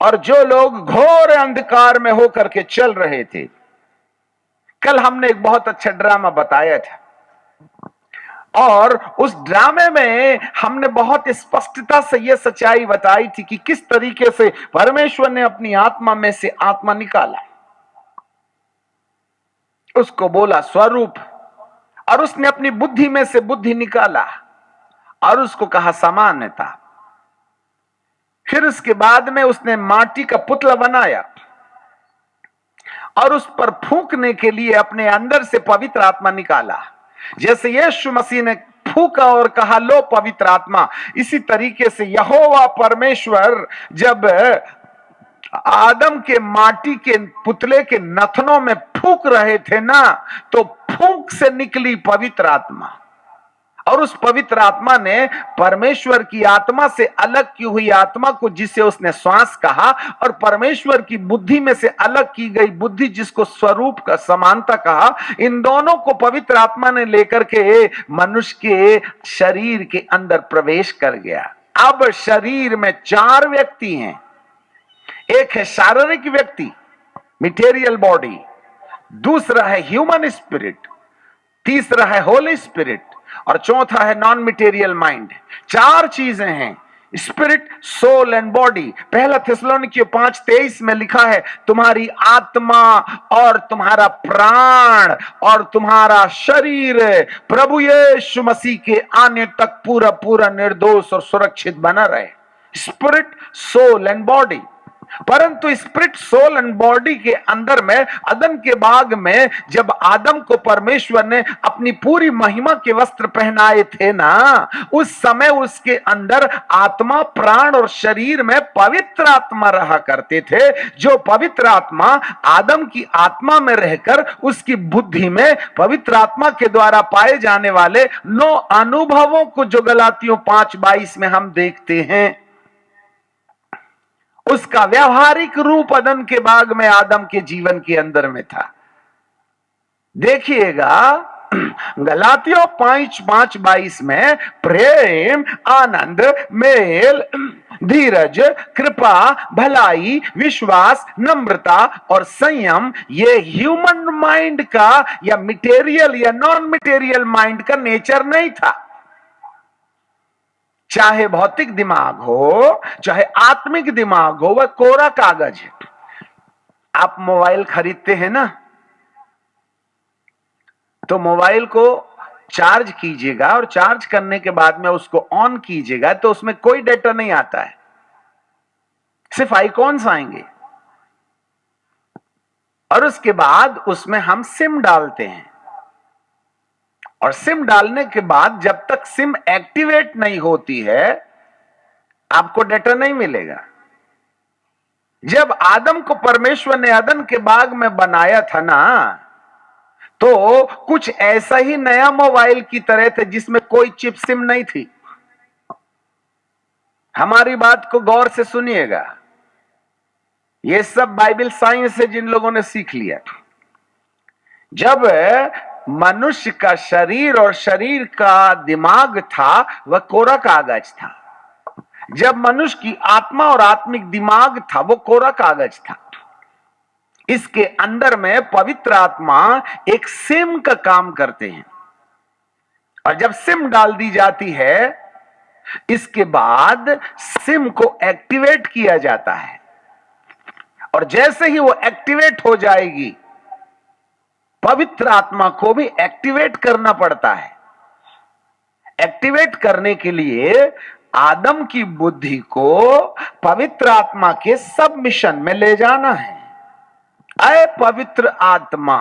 और जो लोग घोर अंधकार में होकर के चल रहे थे। कल हमने एक बहुत अच्छा ड्रामा बताया था और उस ड्रामे में हमने बहुत स्पष्टता से यह सच्चाई बताई थी कि किस तरीके से परमेश्वर ने अपनी आत्मा में से आत्मा निकाला, उसको बोला स्वरूप, और उसने अपनी बुद्धि में से बुद्धि निकाला और उसको कहा समानता। फिर उसके बाद में उसने माटी का पुतला बनाया और उस पर फूंकने के लिए अपने अंदर से पवित्र आत्मा निकाला। जैसे यीशु मसीह ने फूका और कहा, लो पवित्र आत्मा। इसी तरीके से यहोवा परमेश्वर जब आदम के माटी के पुतले के नथनों में फूक रहे थे ना, तो फूक से निकली पवित्र आत्मा, और उस पवित्र आत्मा ने परमेश्वर की आत्मा से अलग की हुई आत्मा को, जिसे उसने श्वास कहा, और परमेश्वर की बुद्धि में से अलग की गई बुद्धि, जिसको स्वरूप का समानता कहा, इन दोनों को पवित्र आत्मा ने लेकर के मनुष्य के शरीर के अंदर प्रवेश कर गया। अब शरीर में 4 व्यक्ति हैं। एक है शारीरिक व्यक्ति, मटेरियल बॉडी, दूसरा है ह्यूमन स्पिरिट, तीसरा है होली स्पिरिट, और चौथा है नॉन मटेरियल माइंड। 4 चीजें हैं, स्पिरिट, सोल एंड बॉडी। पहला थिस्सलुनीकियों 5:23 में लिखा है, तुम्हारी आत्मा और तुम्हारा प्राण और तुम्हारा शरीर प्रभु यीशु मसीह के आने तक पूरा पूरा निर्दोष और सुरक्षित बना रहे। Spirit, soul and body. परंतु स्पिरिट, सोल एंड बॉडी के अंदर में अदन के बाग में जब आदम को परमेश्वर ने अपनी पूरी महिमा के वस्त्र पहनाए थे ना, उस समय उसके अंदर आत्मा, प्राण और शरीर में पवित्र आत्मा रहा करते थे, जो पवित्र आत्मा आदम की आत्मा में रहकर उसकी बुद्धि में पवित्र आत्मा के द्वारा पाए जाने वाले 9 अनुभवों को, जो गलातियों 5:22 में हम देखते हैं, उसका व्यवहारिक रूप अदन के बाग में आदम के जीवन के अंदर में था। देखिएगा गलातियों 5:22 में प्रेम, आनंद, मेल, धीरज, कृपा, भलाई, विश्वास, नम्रता और संयम, ये ह्यूमन माइंड का या मटेरियल या नॉन मटेरियल माइंड का नेचर नहीं था। चाहे भौतिक दिमाग हो, चाहे आत्मिक दिमाग हो, वह कोरा कागज है। आप मोबाइल खरीदते हैं ना, तो मोबाइल को चार्ज कीजिएगा और चार्ज करने के बाद में उसको ऑन कीजिएगा, तो उसमें कोई डेटा नहीं आता है, सिर्फ आइकॉन्स आएंगे। और उसके बाद उसमें हम सिम डालते हैं, और सिम डालने के बाद जब तक सिम एक्टिवेट नहीं होती है, आपको डेटा नहीं मिलेगा। जब आदम को परमेश्वर ने अदन के बाग में बनाया था ना, तो कुछ ऐसा ही नया मोबाइल की तरह थे जिसमें कोई चिप सिम नहीं थी। हमारी बात को गौर से सुनिएगा, यह सब बाइबल साइंस है जिन लोगों ने सीख लिया। जब मनुष्य का शरीर और शरीर का दिमाग था, वह कोरा कागज था। जब मनुष्य की आत्मा और आत्मिक दिमाग था, वो कोरा कागज था। इसके अंदर में पवित्र आत्मा एक सिम का काम करते हैं, और जब सिम डाल दी जाती है, इसके बाद सिम को एक्टिवेट किया जाता है, और जैसे ही वो एक्टिवेट हो जाएगी, पवित्र आत्मा को भी एक्टिवेट करना पड़ता है। एक्टिवेट करने के लिए आदम की बुद्धि को पवित्र आत्मा के सबमिशन में ले जाना है। अय पवित्र आत्मा,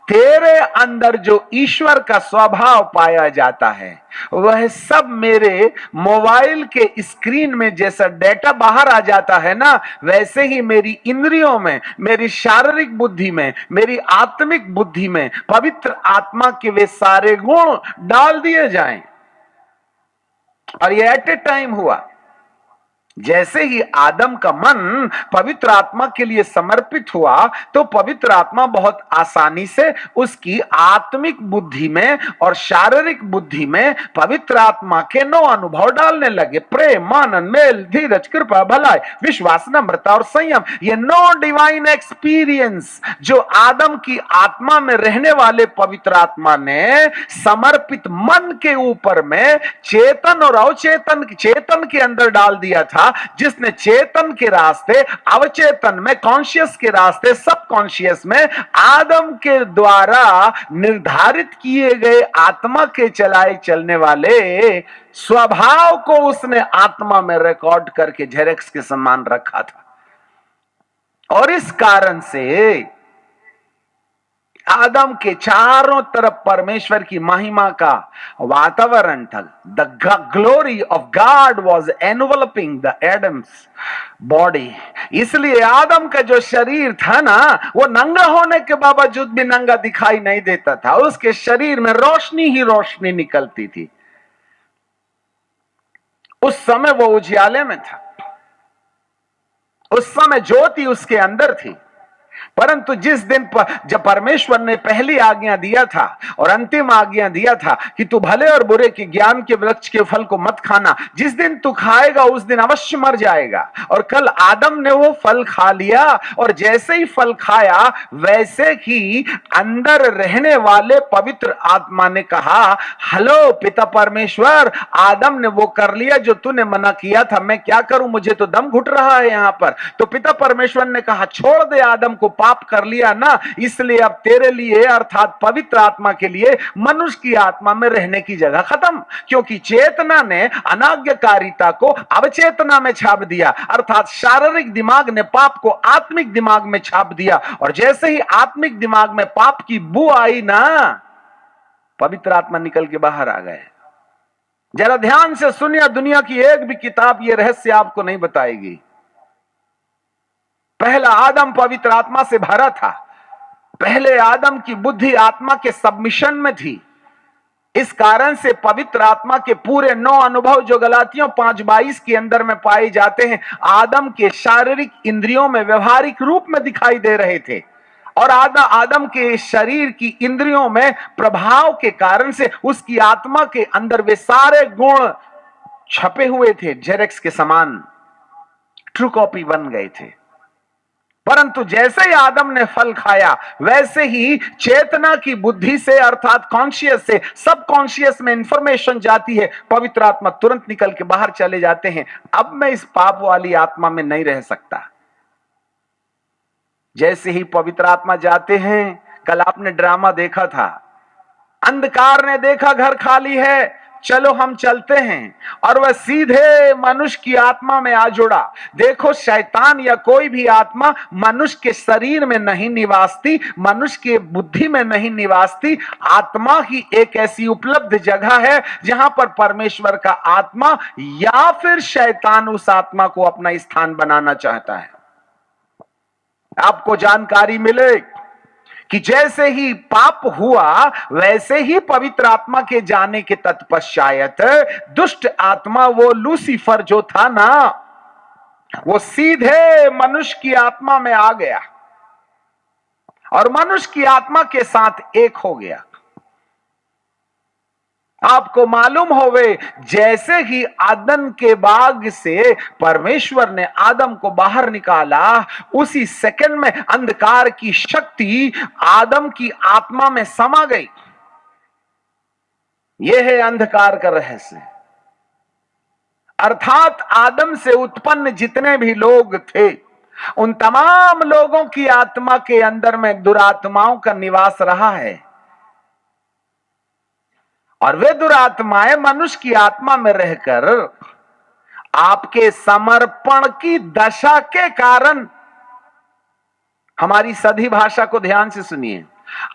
तेरे अंदर जो ईश्वर का स्वभाव पाया जाता है, वह सब मेरे मोबाइल के स्क्रीन में जैसा डेटा बाहर आ जाता है ना, वैसे ही मेरी इंद्रियों में, मेरी शारीरिक बुद्धि में, मेरी आत्मिक बुद्धि में पवित्र आत्मा के वे सारे गुण डाल दिए जाएं। और ये एट ए टाइम हुआ। जैसे ही आदम का मन पवित्र आत्मा के लिए समर्पित हुआ, तो पवित्र आत्मा बहुत आसानी से उसकी आत्मिक बुद्धि में और शारीरिक बुद्धि में पवित्र आत्मा के 9 अनुभव डालने लगे। प्रेम, आनंद, मेल, धीरज, कृपा, भलाई, विश्वास, नम्रता और संयम। ये 9 डिवाइन एक्सपीरियंस जो आदम की आत्मा में रहने वाले पवित्र आत्मा ने समर्पित मन के ऊपर में चेतन और अवचेतन, चेतन के अंदर डाल दिया था, जिसने चेतन के रास्ते, अवचेतन में, कॉन्शियस के रास्ते, सब कॉन्शियस में आदम के द्वारा निर्धारित किए गए आत्मा के चलाए चलने वाले स्वभाव को उसने आत्मा में रिकॉर्ड करके जेरेक्स के समान रखा था। और इस कारण से आदम के चारों तरफ परमेश्वर की महिमा का वातावरण था। The glory of God was enveloping the Adam's body. इसलिए आदम का जो शरीर था ना, वो नंगा होने के बावजूद भी नंगा दिखाई नहीं देता था। उसके शरीर में रोशनी ही रोशनी निकलती थी। उस समय वो उजियाले में था, उस समय ज्योति उसके अंदर थी। परंतु जिस दिन जब परमेश्वर ने पहली आज्ञा दिया था और अंतिम आज्ञा दिया था कि तू भले और बुरे के ज्ञान के वृक्ष के फल को मत खाना, जिस दिन तू खाएगा उस दिन अवश्य मर जाएगा। और कल आदम ने वो फल खा लिया, और जैसे ही फल खाया वैसे ही अंदर रहने वाले पवित्र आत्मा ने कहा, हेलो पिता परमेश्वर, आदम ने वो कर लिया जो तूने मना किया था, मैं क्या करूं, मुझे तो दम घुट रहा है यहां पर। तो पिता परमेश्वर ने कहा, छोड़ दे आदम को, पाप कर लिया ना, इसलिए अब तेरे लिए अर्थात पवित्र आत्मा के लिए मनुष्य की आत्मा में रहने की जगह खत्म। क्योंकि चेतना ने अनाज्ञाकारिता को अवचेतना में छाप दिया, अर्थात शारीरिक दिमाग ने पाप को आत्मिक दिमाग में छाप दिया। और जैसे ही आत्मिक दिमाग में पाप की बू आई ना, पवित्र आत्मा निकल के बाहर आ गए। जरा ध्यान से सुनिए, दुनिया की एक भी किताब ये रहस्य आपको नहीं बताएगी। पहला आदम पवित्र आत्मा से भरा था। पहले आदम की बुद्धि आत्मा के सबमिशन में थी। इस कारण से पवित्र आत्मा के पूरे 9 अनुभव जो गलातियों 5:22 के अंदर में पाए जाते हैं, आदम के शारीरिक इंद्रियों में व्यवहारिक रूप में दिखाई दे रहे थे। और आदम के शरीर की इंद्रियों में प्रभाव के कारण से उसकी आत्मा के अंदर वे सारे गुण छपे हुए थे, जेरेक्स के समान ट्रू कॉपी बन गए थे। परंतु जैसे ही आदम ने फल खाया, वैसे ही चेतना की बुद्धि से अर्थात कॉन्शियस से सब कॉन्शियस में इंफॉर्मेशन जाती है, पवित्र आत्मा तुरंत निकल के बाहर चले जाते हैं। अब मैं इस पाप वाली आत्मा में नहीं रह सकता। जैसे ही पवित्र आत्मा जाते हैं, कल आपने ड्रामा देखा था, अंधकार ने देखा घर खाली है, चलो हम चलते हैं, और वह सीधे मनुष्य की आत्मा में आ जुड़ा। देखो, शैतान या कोई भी आत्मा मनुष्य के शरीर में नहीं निवासती, मनुष्य के बुद्धि में नहीं निवासती। आत्मा ही एक ऐसी उपलब्ध जगह है जहां पर परमेश्वर का आत्मा या फिर शैतान उस आत्मा को अपना स्थान बनाना चाहता है। आपको जानकारी मिले कि जैसे ही पाप हुआ, वैसे ही पवित्र आत्मा के जाने के तत्पश्चात दुष्ट आत्मा, वो लूसीफर जो था ना, वो सीधे मनुष्य की आत्मा में आ गया और मनुष्य की आत्मा के साथ एक हो गया। आपको मालूम होवे, जैसे ही आदम के बाग से परमेश्वर ने आदम को बाहर निकाला, उसी सेकंड में अंधकार की शक्ति आदम की आत्मा में समा गई। यह है अंधकार का रहस्य। अर्थात आदम से उत्पन्न जितने भी लोग थे, उन तमाम लोगों की आत्मा के अंदर में दुरात्माओं का निवास रहा है। और वे दुरात्माएं मनुष्य की आत्मा में रहकर आपके समर्पण की दशा के कारण, हमारी सधी भाषा को ध्यान से सुनिए,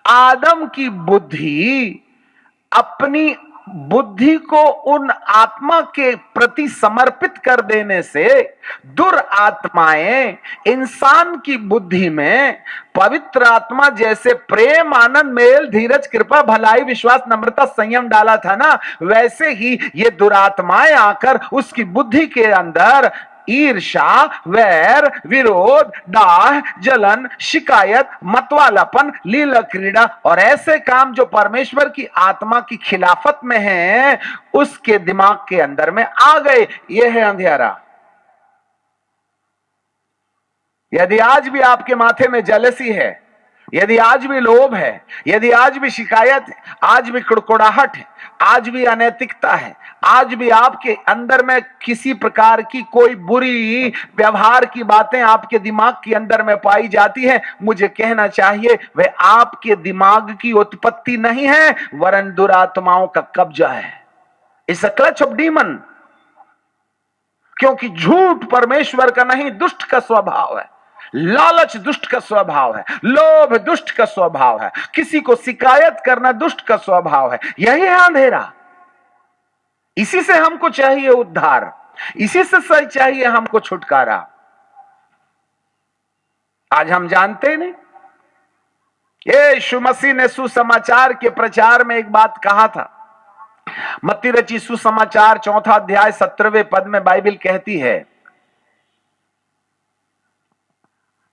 आदम की बुद्धि अपनी बुद्धि को उन आत्मा के प्रति समर्पित कर देने से दुरात्माएं इंसान की बुद्धि में पवित्र आत्मा जैसे प्रेम, आनंद, मेल, धीरज, कृपा, भलाई, विश्वास, नम्रता, संयम डाला था ना, वैसे ही ये दुरात्माएं आकर उसकी बुद्धि के अंदर ईर्ष्या, वैर, विरोध, डाह, जलन, शिकायत, मतवालापन, लीला क्रीड़ा और ऐसे काम जो परमेश्वर की आत्मा की खिलाफत में हैं, उसके दिमाग के अंदर में आ गए। यह है अंधेरा। यदि आज भी आपके माथे में जलसी है, यदि आज भी लोभ है, यदि आज भी शिकायत है, आज भी कुड़कुड़ाहट है, आज भी अनैतिकता है, आज भी आपके अंदर में किसी प्रकार की कोई बुरी व्यवहार की बातें आपके दिमाग के अंदर में पाई जाती है, मुझे कहना चाहिए वह आपके दिमाग की उत्पत्ति नहीं है, वरन दुरात्माओं का कब्जा है। It's a clutch of demon. क्योंकि झूठ परमेश्वर का नहीं, दुष्ट का स्वभाव है। लालच दुष्ट का स्वभाव है, लोभ दुष्ट का स्वभाव है, किसी को शिकायत करना दुष्ट का स्वभाव है। यही है अंधेरा। इसी से हमको चाहिए उद्धार, इसी से सही चाहिए हमको छुटकारा। आज हम जानते नहीं। यीशु मसीह ने सुसमाचार के प्रचार में एक बात कहा था। मत्ती रची सुसमाचार 4 अध्याय 17वें पद में बाइबल कहती है,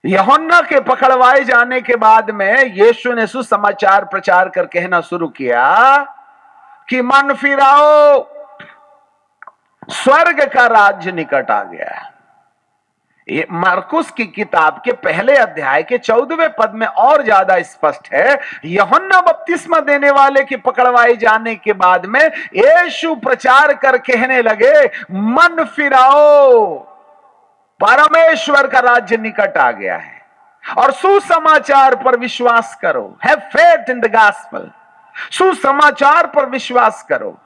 यूहन्ना के पकड़वाए जाने के बाद में यीशु ने सुसमाचार प्रचार कर कहना शुरू किया कि मन फिराओ, स्वर्ग का राज्य निकट आ गया है। ये मरकुस की किताब के पहले अध्याय के 14वें पद में और ज्यादा स्पष्ट है। यूहन्ना बपतिस्मा देने वाले के पकड़वाए जाने के बाद में यीशु प्रचार कर कहने लगे, मन फिराओ, परमेश्वर का राज्य निकट आ गया है और सुसमाचार पर विश्वास करो। Have faith in the gospel. सुसमाचार पर विश्वास करो।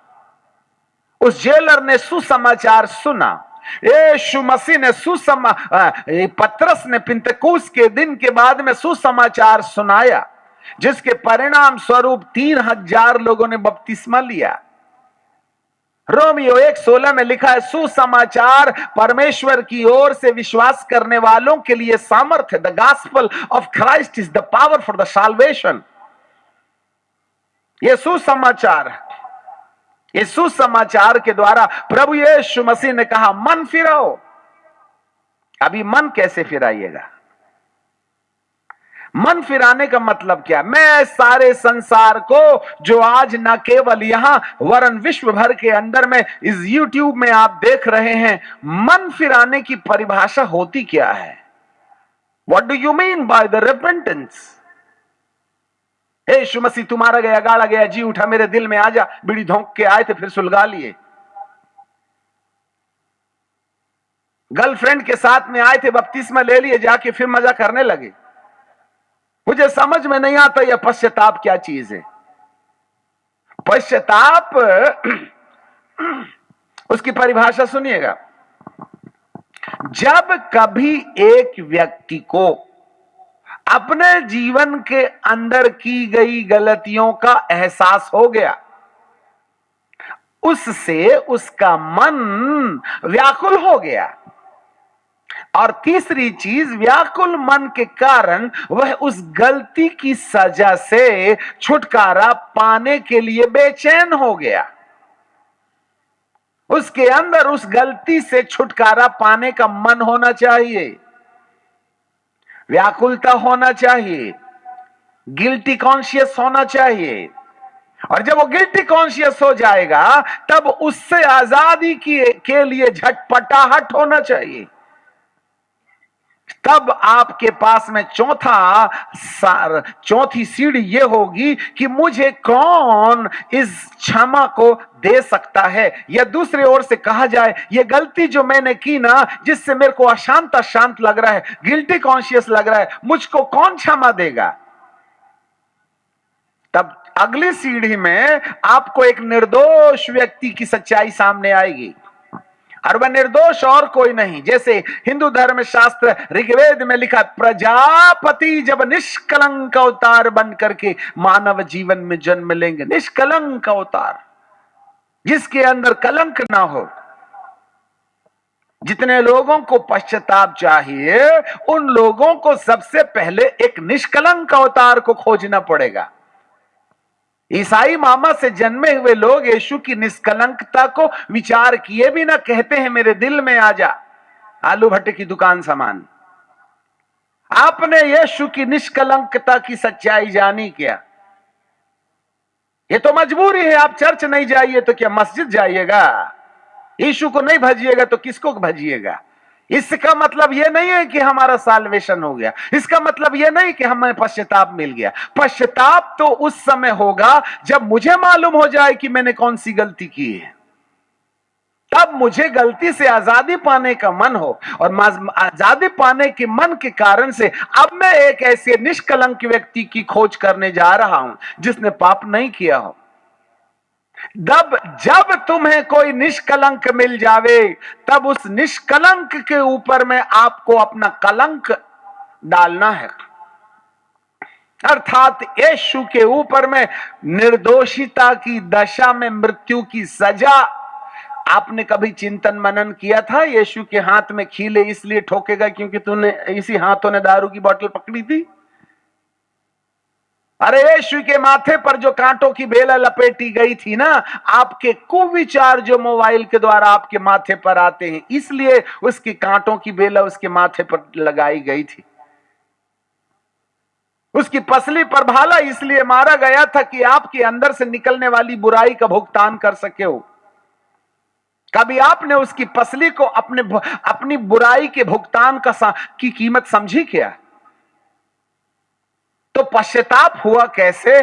उस जेलर ने सुसमाचार सुना। यीशु मसीह ने पतरस ने पिंतकुस्त के दिन के बाद में सुसमाचार सुनाया, जिसके परिणाम स्वरूप 3000 लोगों ने बपतिस्मा लिया। रोमियो 1:16 में लिखा है, सुसमाचार परमेश्वर की ओर से विश्वास करने वालों के लिए सामर्थ्य। The gospel of Christ is the power for the salvation. यह सुसमाचार है। इस सुसमाचार के द्वारा प्रभु यीशु मसीह ने कहा, मन फिराओ। अभी मन कैसे फिराइएगा? मन फिराने का मतलब क्या? मैं सारे संसार को, जो आज न केवल यहां वरन विश्व भर के अंदर में इस YouTube में आप देख रहे हैं, मन फिराने की परिभाषा होती क्या है? What do you mean by the repentance? यीशु मसीह तुम्हारा गया, गाड़ा गया, जी उठा, मेरे दिल में आजा, बीड़ी धोंक के आए थे, फिर सुलगा लिए। गर्लफ्रेंड के साथ में आए थे, बपतिस्मा ले लिए, जाके फिर मजा करने लगे। मुझे समझ में नहीं आता यह पश्चाताप क्या चीज है। पश्चाताप, उसकी परिभाषा सुनिएगा। जब कभी एक व्यक्ति को अपने जीवन के अंदर की गई गलतियों का एहसास हो गया, उससे उसका मन व्याकुल हो गया, और तीसरी चीज, व्याकुल मन के कारण वह उस गलती की सजा से छुटकारा पाने के लिए बेचैन हो गया। उसके अंदर उस गलती से छुटकारा पाने का मन होना चाहिए, व्याकुलता होना चाहिए, गिल्टी कॉन्शियस होना चाहिए। और जब वो गिल्टी कॉन्शियस हो जाएगा, तब उससे आजादी के लिए झटपटाहट होना चाहिए। तब आपके पास में चौथी सीढ़ी यह होगी कि मुझे कौन इस क्षमा को दे सकता है, या दूसरी ओर से कहा जाए, ये गलती जो मैंने की ना, जिससे मेरे को अशांत लग रहा है, गिल्टी कॉन्शियस लग रहा है, मुझको कौन क्षमा देगा? तब अगली सीढ़ी में आपको एक निर्दोष व्यक्ति की सच्चाई सामने आएगी, और वह निर्दोष और कोई नहीं। जैसे हिंदू धर्म शास्त्र ऋग्वेद में लिखा, प्रजापति जब निष्कलंक अवतार बन करके मानव जीवन में जन्म लेंगे, निष्कलंक अवतार, जिसके अंदर कलंक ना हो। जितने लोगों को पश्चाताप चाहिए, उन लोगों को सबसे पहले एक निष्कलंक अवतार को खोजना पड़ेगा। ईसाई मामा से जन्मे हुए लोग यीशु की निष्कलंकता को विचार किए भी ना कहते हैं, मेरे दिल में आजा, आलू भट्टे की दुकान समान। आपने यीशु की निष्कलंकता की सच्चाई जानी क्या? ये तो मजबूरी है। आप चर्च नहीं जाइए तो क्या मस्जिद जाइएगा? यीशु को नहीं भजिएगा तो किसको भजिएगा? इसका मतलब यह नहीं है कि हमारा साल्वेशन हो गया। इसका मतलब यह नहीं कि हमें पश्चाताप मिल गया। पश्चाताप तो उस समय होगा जब मुझे मालूम हो जाए कि मैंने कौन सी गलती की है, तब मुझे गलती से आजादी पाने का मन हो, और आजादी पाने के मन के कारण से अब मैं एक ऐसे निष्कलंक व्यक्ति की खोज करने जा रहा हूं जिसने पाप नहीं किया हो। जब तुम्हें कोई निष्कलंक मिल जावे, तब उस निष्कलंक के ऊपर में आपको अपना कलंक डालना है। अर्थात यीशु के ऊपर में निर्दोषिता की दशा में मृत्यु की सजा। आपने कभी चिंतन मनन किया था यीशु के हाथ में खीले इसलिए ठोकेगा क्योंकि तूने इसी हाथों ने दारू की बोतल पकड़ी थी? अरे यीशु के माथे पर जो कांटों की बेला लपेटी गई थी ना, आपके कुविचार जो मोबाइल के द्वारा आपके माथे पर आते हैं, इसलिए उसकी कांटों की बेला उसके माथे पर लगाई गई थी। उसकी पसली पर भाला इसलिए मारा गया था कि आपके अंदर से निकलने वाली बुराई का भुगतान कर सके हो। कभी आपने उसकी पसली को अपनी बुराई के भुगतान की कीमत समझी क्या? तो पश्चाताप हुआ कैसे?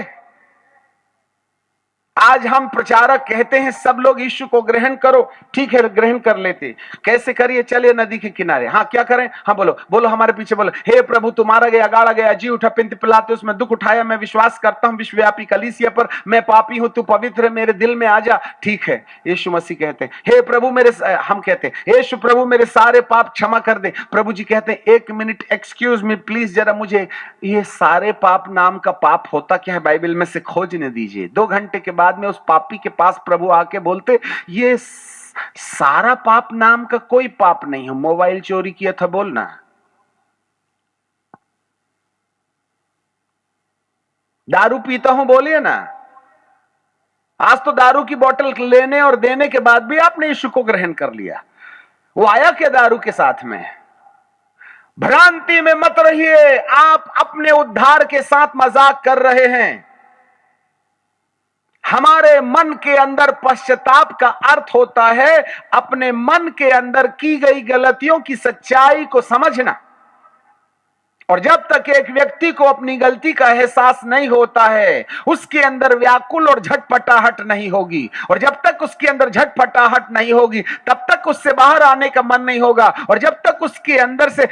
आज हम प्रचारक कहते हैं सब लोग यीशु को ग्रहण करो, ठीक है ग्रहण कर लेते। कैसे करिए? चलिए नदी के किनारे। हाँ क्या करें? हाँ बोलो बोलो, हमारे पीछे बोलो, हे प्रभु तू मारा गया, गाड़ा गया, जी उठा, पिंत पिलाते उसमें दुख उठाया, मैं विश्वास करता हूं विश्वव्यापी कलीसिया पर, मैं पापी हूं, तू पवित्र है, मेरे दिल में आ जा। ठीक है, यीशु मसीह कहते हैं हे प्रभु मेरे, हम कहते हैं यीशु प्रभु मेरे सारे पाप क्षमा कर दे। प्रभु जी कहते हैं एक मिनट एक्सक्यूज मी प्लीज, जरा मुझे ये सारे पाप नाम का पाप होता क्या है बाइबल में से खोजने दीजिए। 2 घंटे के बाद में उस पापी के पास प्रभु आके बोलते ये सारा पाप नाम का कोई पाप नहीं है। मोबाइल चोरी किया था बोलना, दारू पीता हूं बोलिए ना। आज तो दारू की बोतल लेने और देने के बाद भी आपने यीशु को ग्रहण कर लिया। वो आया क्या दारू के साथ में? भ्रांति में मत रहिए, आप अपने उद्धार के साथ मजाक कर रहे हैं। हमारे मन के अंदर पश्चाताप का अर्थ होता है अपने मन के अंदर की गई गलतियों की सच्चाई को समझना। और जब तक एक व्यक्ति को अपनी गलती का एहसास नहीं होता है, उसके अंदर व्याकुल और झटपटाहट नहीं होगी। और जब तक उसके अंदर झटपटाहट नहीं होगी, तब तक उससे बाहर आने का मन नहीं होगा। और जब तक उसके अंदर से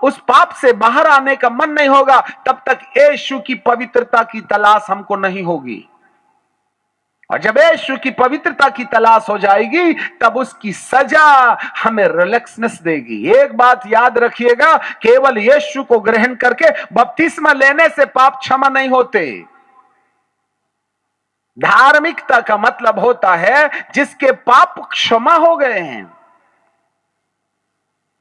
उस पाप से बाहर आने का मन नहीं होगा, तब तक यीशु की पवित्रता की तलाश हमको नहीं होगी। और जब यीशु की पवित्रता की तलाश हो जाएगी, तब उसकी सजा हमें रिलैक्सनेस देगी। एक बात याद रखिएगा, केवल यीशु को ग्रहण करके बपतिस्मा लेने से पाप क्षमा नहीं होते। धार्मिकता का मतलब होता है जिसके पाप क्षमा हो गए हैं।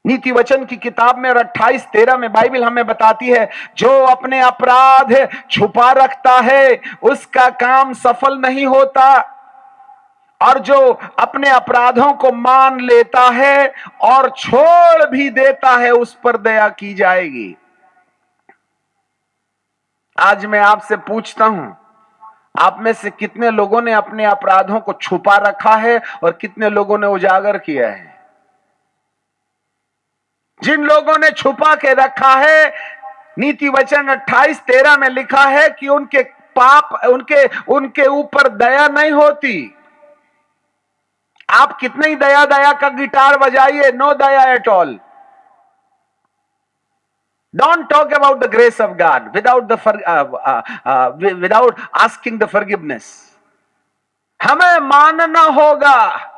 नीति वचन की किताब में 28:13 में बाइबल हमें बताती है, जो अपने अपराध छुपा रखता है उसका काम सफल नहीं होता, और जो अपने अपराधों को मान लेता है और छोड़ भी देता है उस पर दया की जाएगी। आज मैं आपसे पूछता हूं, आप में से कितने लोगों ने अपने अपराधों को छुपा रखा है और कितने लोगों ने उजागर किया है? जिन लोगों ने छुपा के रखा है, नीति वचन 28:13 में लिखा है कि उनके पाप उनके ऊपर दया नहीं होती। आप कितने ही दया दया का गिटार बजाइए, नो दया at all. Don't talk about the grace of God without asking the forgiveness. हमें मानना होगा,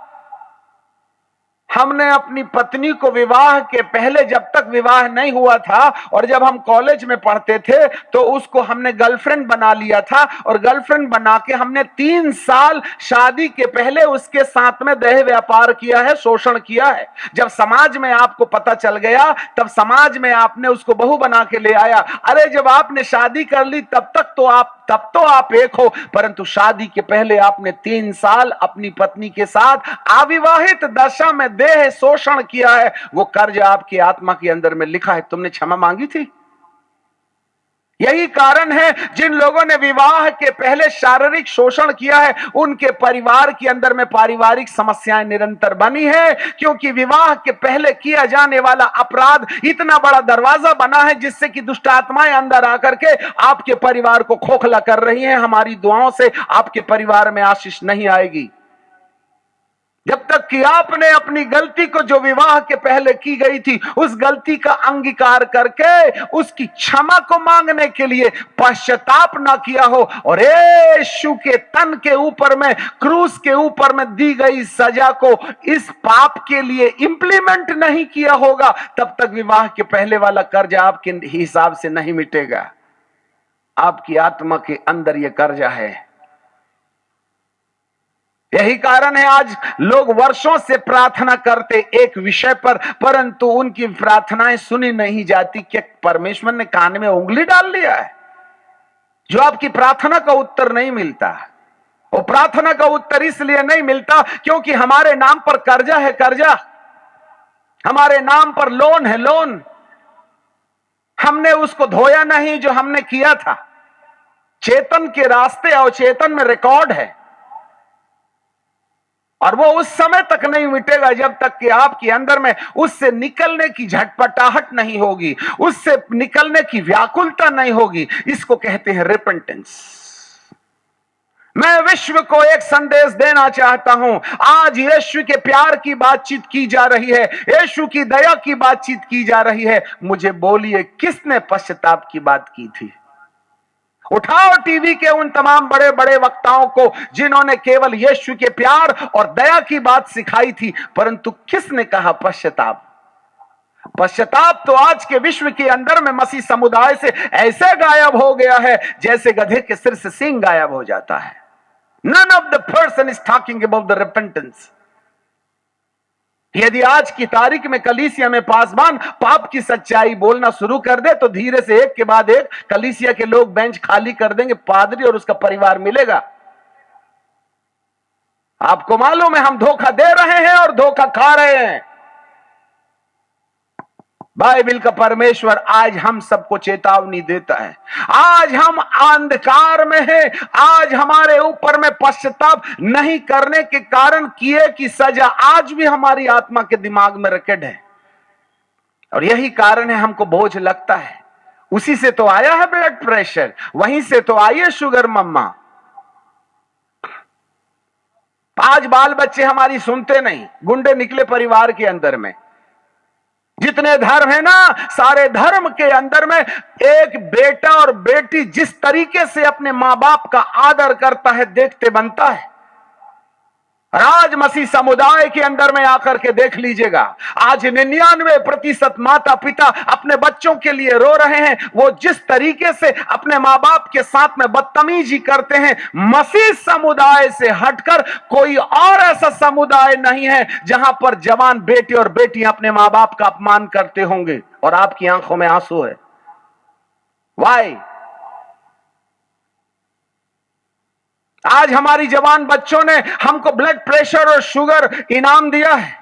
हमने अपनी पत्नी को विवाह के पहले, जब तक विवाह नहीं हुआ था और जब हम कॉलेज में पढ़ते थे, तो उसको हमने गर्लफ्रेंड बना लिया था। और गर्लफ्रेंड बना के हमने 3 साल शादी के पहले उसके साथ में देह व्यापार किया है, शोषण किया है। जब समाज में आपको पता चल गया, तब समाज में आपने उसको बहू बना के ले आया। अरे जब आपने शादी कर ली तब तो आप एक हो, परंतु शादी के पहले आपने 3 साल अपनी पत्नी के साथ अविवाहित दशा में देह शोषण किया है। वो कर्ज आपकी आत्मा के अंदर में लिखा है, तुमने क्षमा मांगी थी। यही कारण है जिन लोगों ने विवाह के पहले शारीरिक शोषण किया है, उनके परिवार के अंदर में पारिवारिक समस्याएं निरंतर बनी है, क्योंकि विवाह के पहले किया जाने वाला अपराध इतना बड़ा दरवाजा बना है जिससे कि दुष्ट आत्माएं अंदर आकर के आपके परिवार को खोखला कर रही हैं। हमारी दुआओं से आपके परिवार में आशीष नहीं आएगी। जब तक कि आपने अपनी गलती को जो विवाह के पहले की गई थी उस गलती का अंगीकार करके उसकी क्षमा को मांगने के लिए पश्चाताप ना किया हो और यीशु के तन के ऊपर में क्रूस के ऊपर में दी गई सजा को इस पाप के लिए इंप्लीमेंट नहीं किया होगा, तब तक विवाह के पहले वाला कर्जा आपके हिसाब से नहीं मिटेगा। आपकी आत्मा के अंदर यह कर्जा है। यही कारण है आज लोग वर्षों से प्रार्थना करते एक विषय पर, परंतु उनकी प्रार्थनाएं सुनी नहीं जाती। क्या परमेश्वर ने कान में उंगली डाल लिया है? जो आपकी प्रार्थना का उत्तर नहीं मिलता, वो प्रार्थना का उत्तर इसलिए नहीं मिलता क्योंकि हमारे नाम पर कर्जा है, कर्जा हमारे नाम पर लोन है, लोन हमने उसको धोया नहीं जो हमने किया था। चेतन के रास्ते और चेतन में रिकॉर्ड है और वो उस समय तक नहीं मिटेगा जब तक कि आपके अंदर में उससे निकलने की झटपटाहट नहीं होगी, उससे निकलने की व्याकुलता नहीं होगी। इसको कहते हैं रिपेंटेंस। मैं विश्व को एक संदेश देना चाहता हूं। आज यीशु के प्यार की बातचीत की जा रही है, यीशु की दया की बातचीत की जा रही है। मुझे बोलिए, किसने पश्चाताप की बात की थी? उठाओ टीवी के उन तमाम बड़े बड़े वक्ताओं को जिन्होंने केवल यीशु के प्यार और दया की बात सिखाई थी, परंतु किसने कहा पश्चाताप? पश्चाताप तो आज के विश्व के अंदर में मसीह समुदाय से ऐसे गायब हो गया है जैसे गधे के सिर से सींग गायब हो जाता है। None of the person is talking about the repentance. यदि आज की तारीख में कलीसिया में पासबान पाप की सच्चाई बोलना शुरू कर दे तो धीरे से एक के बाद एक कलीसिया के लोग बेंच खाली कर देंगे, पादरी और उसका परिवार मिलेगा। आपको मालूम है हम धोखा दे रहे हैं और धोखा खा रहे हैं। बाइबल का परमेश्वर आज हम सबको चेतावनी देता है। आज हम अंधकार में हैं, आज हमारे ऊपर में पश्चाताप नहीं करने के कारण किए की सजा आज भी हमारी आत्मा के दिमाग में रिकॉर्ड है और यही कारण है हमको बोझ लगता है। उसी से तो आया है ब्लड प्रेशर, वहीं से तो आई है शुगर मम्मा। आज बाल बच्चे हमारी सुनते नहीं, गुंडे निकले परिवार के अंदर में। जितने धर्म है ना, सारे धर्म के अंदर में एक बेटा और बेटी जिस तरीके से अपने मां बाप का आदर करता है देखते बनता है। आज मसीह समुदाय के अंदर में आकर के देख लीजिएगा, आज 99% माता पिता अपने बच्चों के लिए रो रहे हैं। वो जिस तरीके से अपने माँ बाप के साथ में बदतमीजी करते हैं, मसीह समुदाय से हटकर कोई और ऐसा समुदाय नहीं है जहां पर जवान बेटे और बेटियां अपने माँ बाप का अपमान करते होंगे और आपकी आंखों में आंसू है। वाई? आज हमारी जवान बच्चों ने हमको ब्लड प्रेशर और शुगर इनाम दिया है।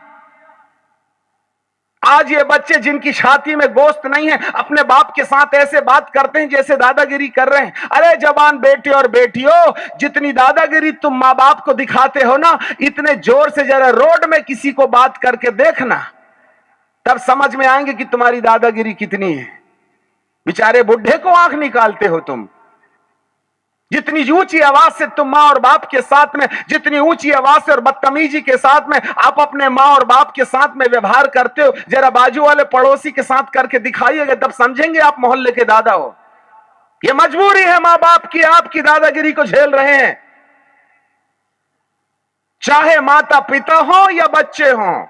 आज ये बच्चे जिनकी छाती में गोश्त नहीं है अपने बाप के साथ ऐसे बात करते हैं जैसे दादागिरी कर रहे हैं। अरे जवान बेटे और बेटियों, जितनी दादागिरी तुम माँ बाप को दिखाते हो ना, इतने जोर से जरा रोड में किसी को बात करके देखना, तब समझ में आएंगे कि तुम्हारी दादागिरी कितनी है। बेचारे बुढ़े को आंख निकालते हो तुम। जितनी ऊंची आवाज से तुम माँ और बाप के साथ में, जितनी ऊंची आवाज से और बदतमीजी के साथ में आप अपने माँ और बाप के साथ में व्यवहार करते हो, जरा बाजू वाले पड़ोसी के साथ करके दिखाइएगा, तब समझेंगे आप मोहल्ले के दादा हो। ये मजबूरी है माँ बाप की, आपकी दादागिरी को झेल रहे हैं। चाहे माता पिता हो या बच्चे हों,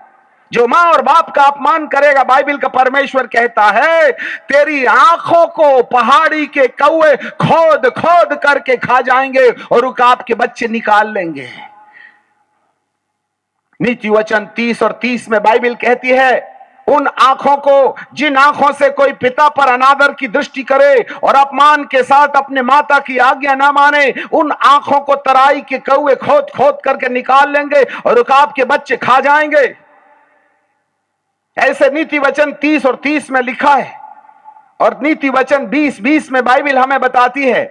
जो मां और बाप का अपमान करेगा, बाइबल का परमेश्वर कहता है तेरी आंखों को पहाड़ी के कौवे खोद खोद करके खा जाएंगे और रुकाब के बच्चे निकाल लेंगे। नीति वचन 30 और 30 में बाइबल कहती है, उन आंखों को, जिन आंखों से कोई पिता पर अनादर की दृष्टि करे और अपमान के साथ अपने माता की आज्ञा ना माने, उन आंखों को तराई के कौवे खोद खोद करके निकाल लेंगे और रुकाब के बच्चे खा जाएंगे। ऐसे नीति वचन 30 और 30 में लिखा है। और नीति वचन 20 में बाइबल हमें बताती है,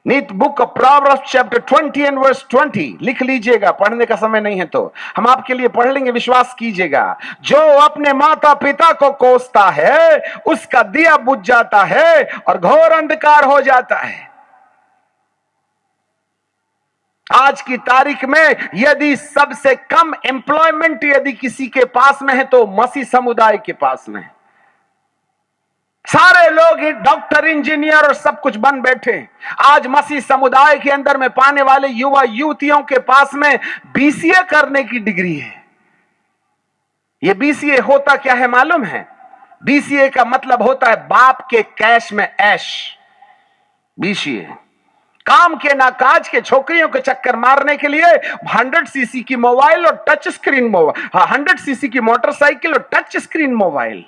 नीति book of Proverbs chapter 20 and verse 20 लिख लीजिएगा, पढ़ने का समय नहीं है तो हम आपके लिए पढ़ लेंगे, विश्वास कीजिएगा। जो अपने माता पिता को कोसता है उसका दिया बुझ जाता है और घोर अंधकार हो जाता है। आज की तारीख में यदि सबसे कम एम्प्लॉयमेंट यदि किसी के पास में है तो मसीह समुदाय के पास में है। सारे लोग डॉक्टर, इंजीनियर और सब कुछ बन बैठे। आज मसीह समुदाय के अंदर में पाने वाले युवा युवतियों के पास में बीसीए करने की डिग्री है। यह बीसीए होता क्या है मालूम है? बीसीए का मतलब होता है बाप के कैश में ऐश। बीसीए काम के ना काज के छोकरियों के चक्कर मारने के लिए 100 सीसी की मोबाइल और टच स्क्रीन मोबाइल, 100 सीसी की मोटरसाइकिल और टच स्क्रीन मोबाइल।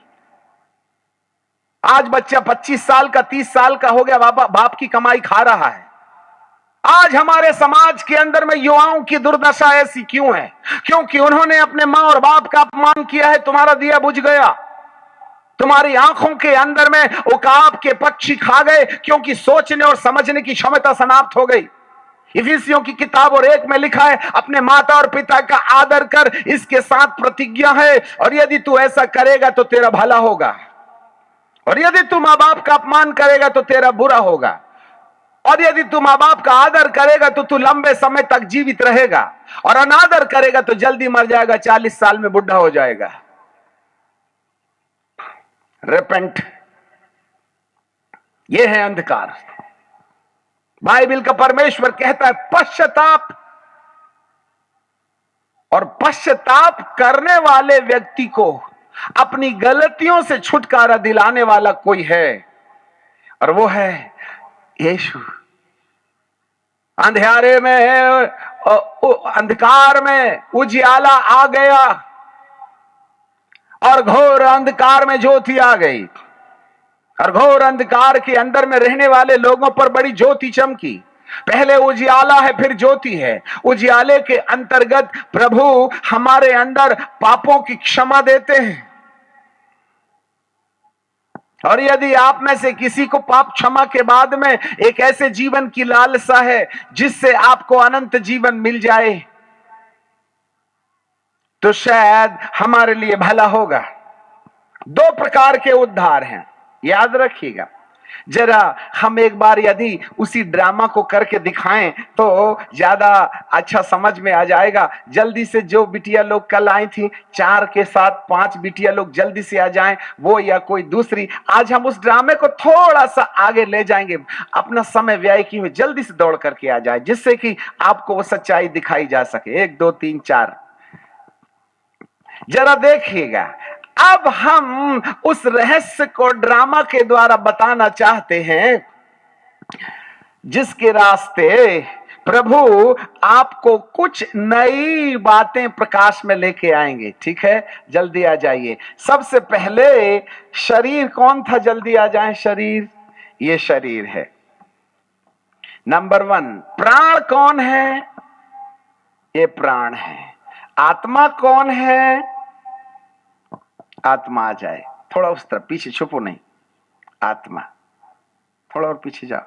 आज बच्चा 25 साल का, 30 साल का हो गया, बाप की कमाई खा रहा है। आज हमारे समाज के अंदर में युवाओं की दुर्दशा ऐसी क्यों है? क्योंकि उन्होंने अपने मां और बाप का अपमान किया है। तुम्हारा दिया बुझ गया, तुम्हारी आंखों के अंदर में उकाब के पक्षी खा गए, क्योंकि सोचने और समझने की क्षमता समाप्त हो गई। इफिसियों की किताब और 1 में लिखा है, अपने माता और पिता का आदर कर, इसके साथ प्रतिज्ञा है, और यदि तू ऐसा करेगा तो तेरा भला होगा, और यदि तू मां बाप का अपमान करेगा तो तेरा बुरा होगा, और यदि तू मां बाप का आदर करेगा तो तू लंबे समय तक जीवित रहेगा, और अनादर करेगा तो जल्दी मर जाएगा, 40 साल में बुढ़ा हो जाएगा। रिपेंट, यह है अंधकार। बाइबल का परमेश्वर कहता है पश्चाताप, और पश्चाताप करने वाले व्यक्ति को अपनी गलतियों से छुटकारा दिलाने वाला कोई है, और वो है यीशु। अंधेरे में, अंधकार में उजियाला आ गया, और घोर अंधकार में ज्योति आ गई, और घोर अंधकार के अंदर में रहने वाले लोगों पर बड़ी ज्योति चमकी। पहले उजियाला है, फिर ज्योति है। उजियाले के अंतर्गत प्रभु हमारे अंदर पापों की क्षमा देते हैं, और यदि आप में से किसी को पाप क्षमा के बाद में एक ऐसे जीवन की लालसा है जिससे आपको अनंत जीवन मिल जाए, तो शायद हमारे लिए भला होगा। 2 प्रकार के उद्धार हैं, याद रखिएगा। जरा हम एक बार यदि उसी ड्रामा को करके दिखाएं तो ज्यादा अच्छा समझ में आ जाएगा। जल्दी से जो बिटिया लोग कल आई थी, 4 के साथ 5 बिटिया लोग जल्दी से आ जाएं, वो या कोई दूसरी। आज हम उस ड्रामे को थोड़ा सा आगे ले जाएंगे, अपना समय व्यय किए हुए जल्दी से दौड़ करके आ जाए, जिससे कि आपको वो सच्चाई दिखाई जा सके। 1 2 3 4 जरा देखिएगा। अब हम उस रहस्य को ड्रामा के द्वारा बताना चाहते हैं, जिसके रास्ते प्रभु आपको कुछ नई बातें प्रकाश में लेके आएंगे। ठीक है, जल्दी आ जाइए। सबसे पहले शरीर कौन था? जल्दी आ जाएं। शरीर, ये शरीर है। नंबर 1, प्राण कौन है? ये प्राण है। आत्मा कौन है? आत्मा आ जाए, थोड़ा उस तरफ, पीछे छुपो नहीं। आत्मा, थोड़ा और पीछे जाओ।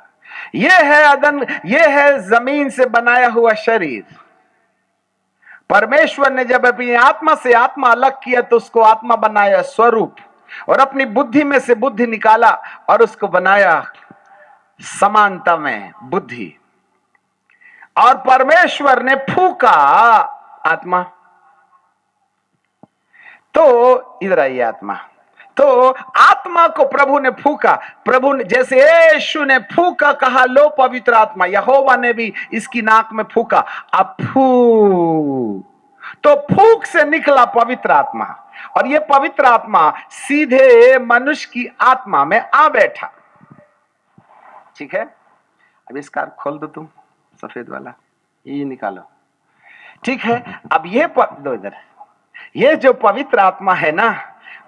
यह है अदन, यह है जमीन से बनाया हुआ शरीर। परमेश्वर ने जब अपनी आत्मा से आत्मा अलग किया तो उसको आत्मा बनाया स्वरूप, और अपनी बुद्धि में से बुद्धि निकाला और उसको बनाया समानता में बुद्धि। और परमेश्वर ने फूका आत्मा। तो इधर आइए, आत्मा। तो आत्मा को प्रभु ने फूका। प्रभु ने, जैसे यीशु ने फूका, कहा लो पवित्र आत्मा, यहोवा ने भी इसकी नाक में फूका, अब फू, तो फूक से निकला पवित्र आत्मा, और ये पवित्र आत्मा सीधे मनुष्य की आत्मा में आ बैठा। ठीक है, अब इसका खोल दो तुम, सफेद वाला ये निकालो। ठीक है, अब ये दो इधर। ये जो पवित्र आत्मा है ना,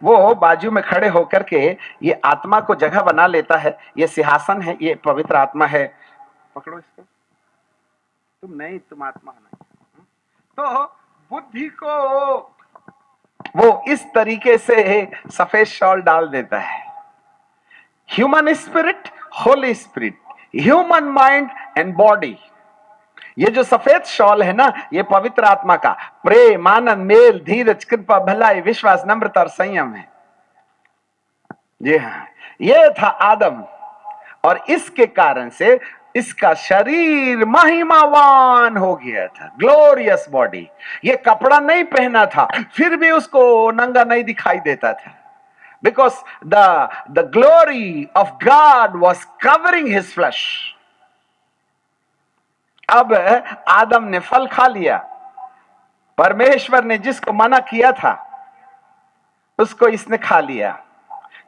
वो बाजू में खड़े होकर के ये आत्मा को जगह बना लेता है। ये सिंहासन है, ये पवित्र आत्मा है। पकड़ो इसको, तुम नहीं, तुम आत्मा नहीं। तो बुद्धि को वो इस तरीके से सफेद शॉल डाल देता है। Human spirit, Holi spirit, human mind and body. ये जो सफेद शॉल है ना, ये पवित्र आत्मा का प्रेम, आनंद, मेल, धीरज, कृपा, भलाई, विश्वास, नम्रता और संयम है। जी हाँ, ये था आदम, और इसके कारण से इसका शरीर महिमावान हो गया था, ग्लोरियस बॉडी। ये कपड़ा नहीं पहना था, फिर भी उसको नंगा नहीं दिखाई देता था, because the glory of God was covering his flesh. अब आदम ने फल खा लिया, परमेश्वर ने जिसको मना किया था उसको इसने खा लिया।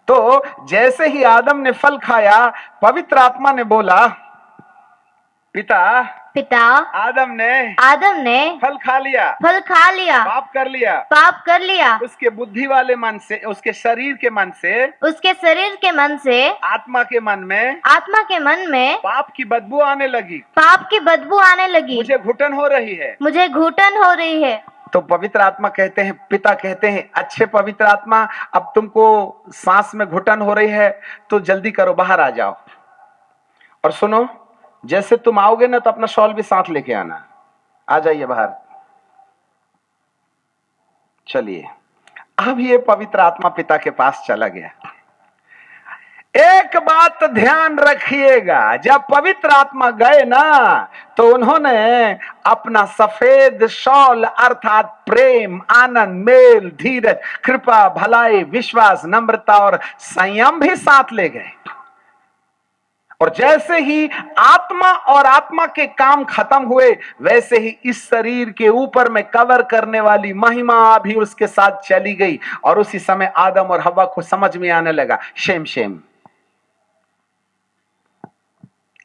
तो जैसे ही आदम ने फल खाया, पवित्र आत्मा ने बोला, पिता आदम ने फल खा लिया, पाप कर लिया, उसके बुद्धि वाले मन से, उसके शरीर के मन से, आत्मा के मन में पाप की बदबू आने लगी, मुझे घुटन हो रही है। तो पवित्र आत्मा कहते हैं, पिता कहते हैं, अच्छे पवित्र आत्मा, अब तुमको सांस में घुटन हो रही है तो जल्दी करो, बाहर आ जाओ। और सुनो, जैसे तुम आओगे ना तो अपना शॉल भी साथ लेके आना, आ जाइए बाहर। चलिए, अब ये पवित्र आत्मा पिता के पास चला गया। एक बात ध्यान रखिएगा, जब पवित्र आत्मा गए ना तो उन्होंने अपना सफेद शॉल अर्थात प्रेम, आनंद, मेल, धीरज, कृपा, भलाई, विश्वास, नम्रता और संयम भी साथ ले गए। और जैसे ही आत्मा और आत्मा के काम खत्म हुए, वैसे ही इस शरीर के ऊपर में कवर करने वाली महिमा भी उसके साथ चली गई। और उसी समय आदम और हवा को समझ में आने लगा, शेम शेम।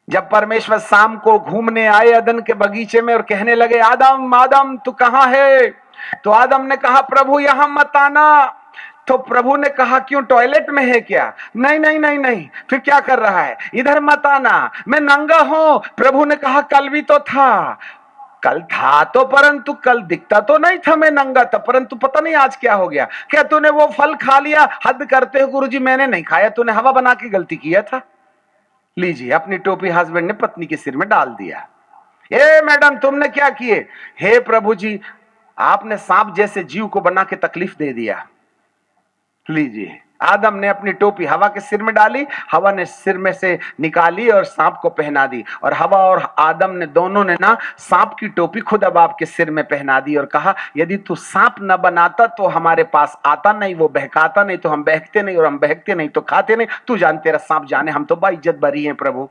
जब परमेश्वर शाम को घूमने आए अदन के बगीचे में और कहने लगे, आदम आदम तू कहां है? तो आदम ने कहा, प्रभु यहां मत आना। तो प्रभु ने कहा, क्यों, टॉयलेट में है क्या? नहीं नहीं नहीं नहीं। फिर क्या कर रहा है? इधर मत आना, मैं नंगा हूं। प्रभु ने कहा, कल भी तो था। कल था तो, परंतु कल दिखता तो नहीं था मैं नंगा था, परंतु पता नहीं आज क्या हो गया। क्या तूने वो फल खा लिया? हद करते हो गुरुजी, मैंने नहीं खाया, तूने हवा बना के गलती किया था। लीजिए, अपनी टोपी हस्बैंड ने पत्नी के सिर में डाल दिया। ए मैडम, तुमने क्या किए? हे प्रभु जी, आपने सांप जैसे जीव को बना के तकलीफ दे दिया। लीजिए, आदम ने अपनी टोपी हवा के सिर में डाली, हवा ने सिर में से निकाली और सांप को पहना दी। और हवा और आदम ने दोनों ने ना सांप की टोपी खुद अब आपके सिर में पहना दी और कहा, यदि तू सांप न बनाता तो हमारे पास आता नहीं, वो बहकाता नहीं तो हम बहकते नहीं, और हम बहकते नहीं तो खाते नहीं। तू जान, तेरा सांप जाने, हम तो बाइज्जत बरी हैं प्रभु।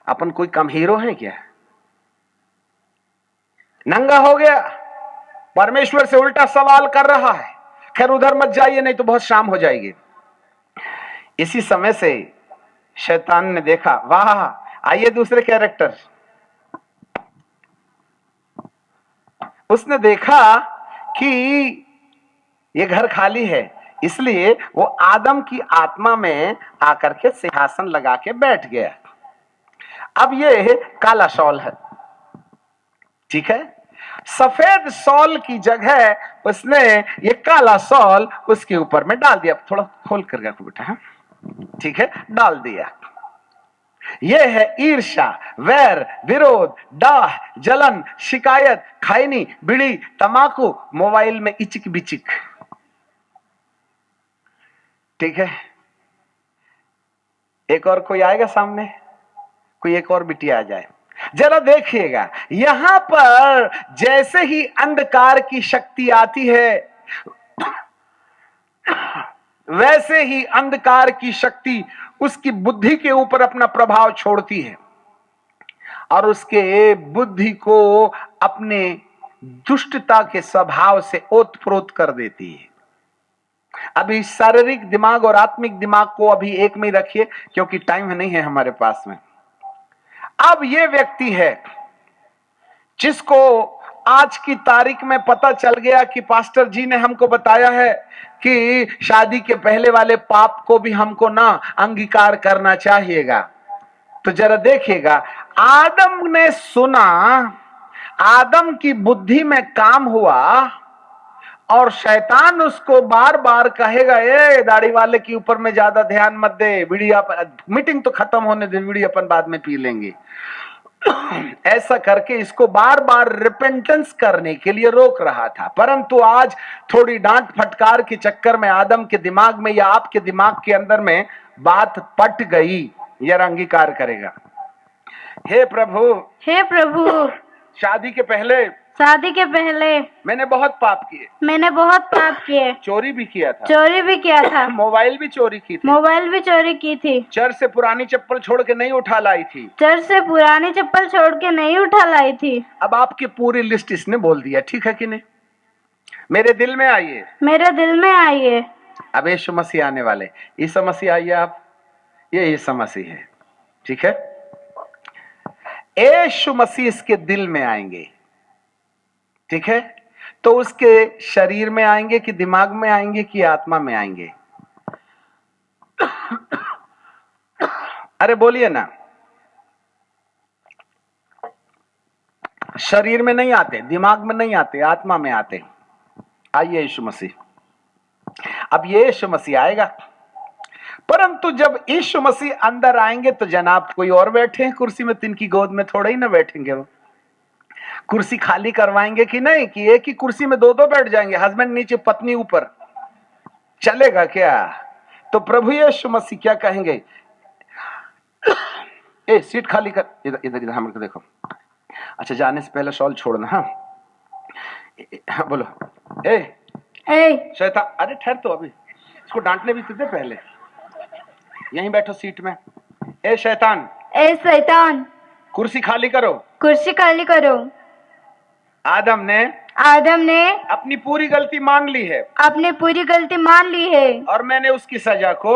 अपन कोई कम हीरो है क्या? नंगा हो गया, परमेश्वर से उल्टा सवाल कर रहा है। खैर, उधर मत जाइए, नहीं तो बहुत शाम हो जाएगी। इसी समय से शैतान ने देखा, वाह, आइए दूसरे कैरेक्टर। उसने देखा कि ये घर खाली है, इसलिए वो आदम की आत्मा में आकर के सिंहासन लगा के बैठ गया। अब ये काला शॉल है, ठीक है? सफेद शॉल की जगह उसने ये काला शॉल उसके ऊपर में डाल दिया। थोड़ा खोल कर रखो बेटा, है ठीक है, डाल दिया। यह है ईर्ष्या, वैर, विरोध, डाह, जलन, शिकायत, खैनी, बीड़ी, तमाकू, मोबाइल में इचिक बिचिक, ठीक है? एक और कोई आएगा सामने? कोई एक और बिटिया आ जाए, जरा देखिएगा। यहां पर जैसे ही अंधकार की शक्ति आती है, वैसे ही अंधकार की शक्ति उसकी बुद्धि के ऊपर अपना प्रभाव छोड़ती है और उसके बुद्धि को अपने दुष्टता के स्वभाव से ओतप्रोत कर देती है। अभी शारीरिक दिमाग और आत्मिक दिमाग को अभी एक में रखिए, क्योंकि टाइम नहीं है हमारे पास में। अब ये व्यक्ति है जिसको आज की तारीख में पता चल गया कि पास्टर जी ने हमको बताया है कि शादी के पहले वाले पाप को भी हमको ना अंगीकार करना चाहिएगा। तो जरा देखिएगा, आदम ने सुना, आदम की बुद्धि में काम हुआ और शैतान उसको बार बार कहेगा, ए दाढ़ी वाले के ऊपर में ज्यादा ध्यान मत दे, बीड़ी मीटिंग तो खत्म होने दे, बीड़ी अपन बाद में पी लेंगे। ऐसा करके इसको बार बार रिपेंटेंस करने के लिए रोक रहा था। परंतु आज थोड़ी डांट फटकार के चक्कर में आदम के दिमाग में या आपके दिमाग के अंदर में बात पट गई यह अंगीकार करेगा। हे प्रभु, हे प्रभु, शादी के पहले शादी के पहले मैंने बहुत पाप किए, मैंने बहुत पाप किए, चोरी भी किया था, चोरी भी किया था, मोबाइल भी चोरी की थी, मोबाइल भी चोरी की थी, चर्च से पुरानी चप्पल छोड़ के नहीं उठा लाई थी, चर्च से पुरानी चप्पल छोड़ के नहीं उठा लाई थी। अब आपकी पूरी लिस्ट इसने बोल दिया, ठीक है कि नहीं? मेरे दिल में आइए, मेरे दिल में आइए। अब यीशु मसीह आने वाले, यीशु मसीह आइए आप, ये यीशु मसीह है, ठीक है? यीशु मसीह इसके दिल में आएंगे, ठीक है? तो उसके शरीर में आएंगे कि दिमाग में आएंगे कि आत्मा में आएंगे? अरे बोलिए ना। शरीर में नहीं आते, दिमाग में नहीं आते, आत्मा में आते। आइए यीशु मसीह, अब ये यीशु मसीह आएगा, परंतु जब यीशु मसीह अंदर आएंगे तो जनाब कोई और बैठे हैं कुर्सी में, तिनकी गोद में थोड़ा ही ना बैठेंगे वो। कुर्सी खाली करवाएंगे कि नहीं, कि एक ही कुर्सी में दो दो बैठ जाएंगे, हस्बैंड नीचे पत्नी ऊपर, चलेगा क्या? तो प्रभु यीशु मसीह क्या कहेंगे? ए सीट खाली कर, इधर इधर इधर हम देखो। अच्छा, जाने से पहले शॉल छोड़ना। हाँ बोलो। ए शैतान, अरे ठहर तो, अभी इसको डांटने भी तुझे पहले, यहीं बैठो सीट में। ए शैतान, ए शैतान, कुर्सी खाली करो। कुर्सी खाली करो। आदम ने अपनी पूरी गलती मान ली है, अपनी पूरी गलती मान ली है, और मैंने उसकी सजा को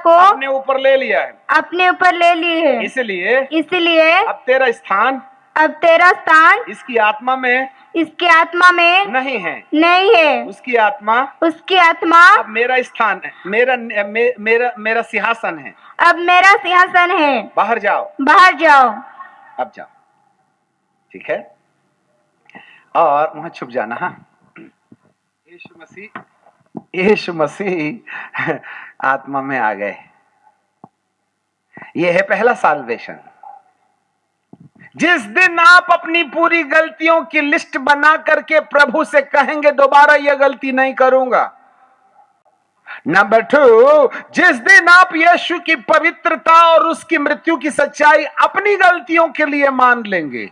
अपने ऊपर ले लिया है, अपने ऊपर ले ली है। इसलिए अब तेरा स्थान इसकी आत्मा में नहीं है, उसकी आत्मा अब मेरा स्थान है, मेरा सिंहासन है, अब मेरा सिंहासन है। बाहर जाओ, अब जाओ, ठीक है? और वहां छुप जाना। हाँ, यीशु मसीह आत्मा में आ गए। यह है पहला साल्वेशन। जिस दिन आप अपनी पूरी गलतियों की लिस्ट बना करके प्रभु से कहेंगे दोबारा यह गलती नहीं करूंगा। नंबर 2, जिस दिन आप यीशु की पवित्रता और उसकी मृत्यु की सच्चाई अपनी गलतियों के लिए मान लेंगे,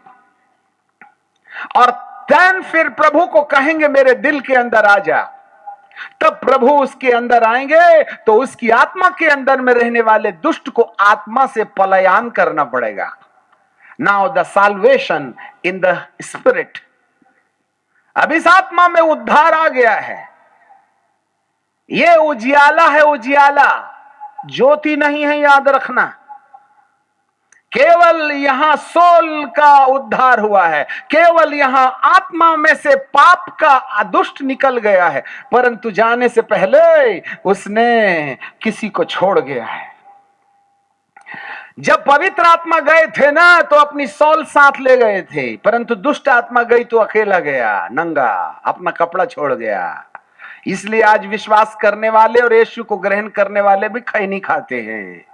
और देन फिर प्रभु को कहेंगे मेरे दिल के अंदर आ जा, तब प्रभु उसके अंदर आएंगे तो उसकी आत्मा के अंदर में रहने वाले दुष्ट को आत्मा से पलायन करना पड़ेगा। Now the salvation in the spirit, अब इस आत्मा में उद्धार आ गया है। ये उजियाला है, उजियाला, ज्योति नहीं है, याद रखना। केवल यहां सोल का उद्धार हुआ है, केवल यहां आत्मा में से पाप का दुष्ट निकल गया है, परंतु जाने से पहले उसने किसी को छोड़ गया है। जब पवित्र आत्मा गए थे ना, तो अपनी सोल साथ ले गए थे, परंतु दुष्ट आत्मा गई तो अकेला गया, नंगा, अपना कपड़ा छोड़ गया। इसलिए आज विश्वास करने वाले और यीशु को ग्रहण करने वाले भी खैनी खाते हैं,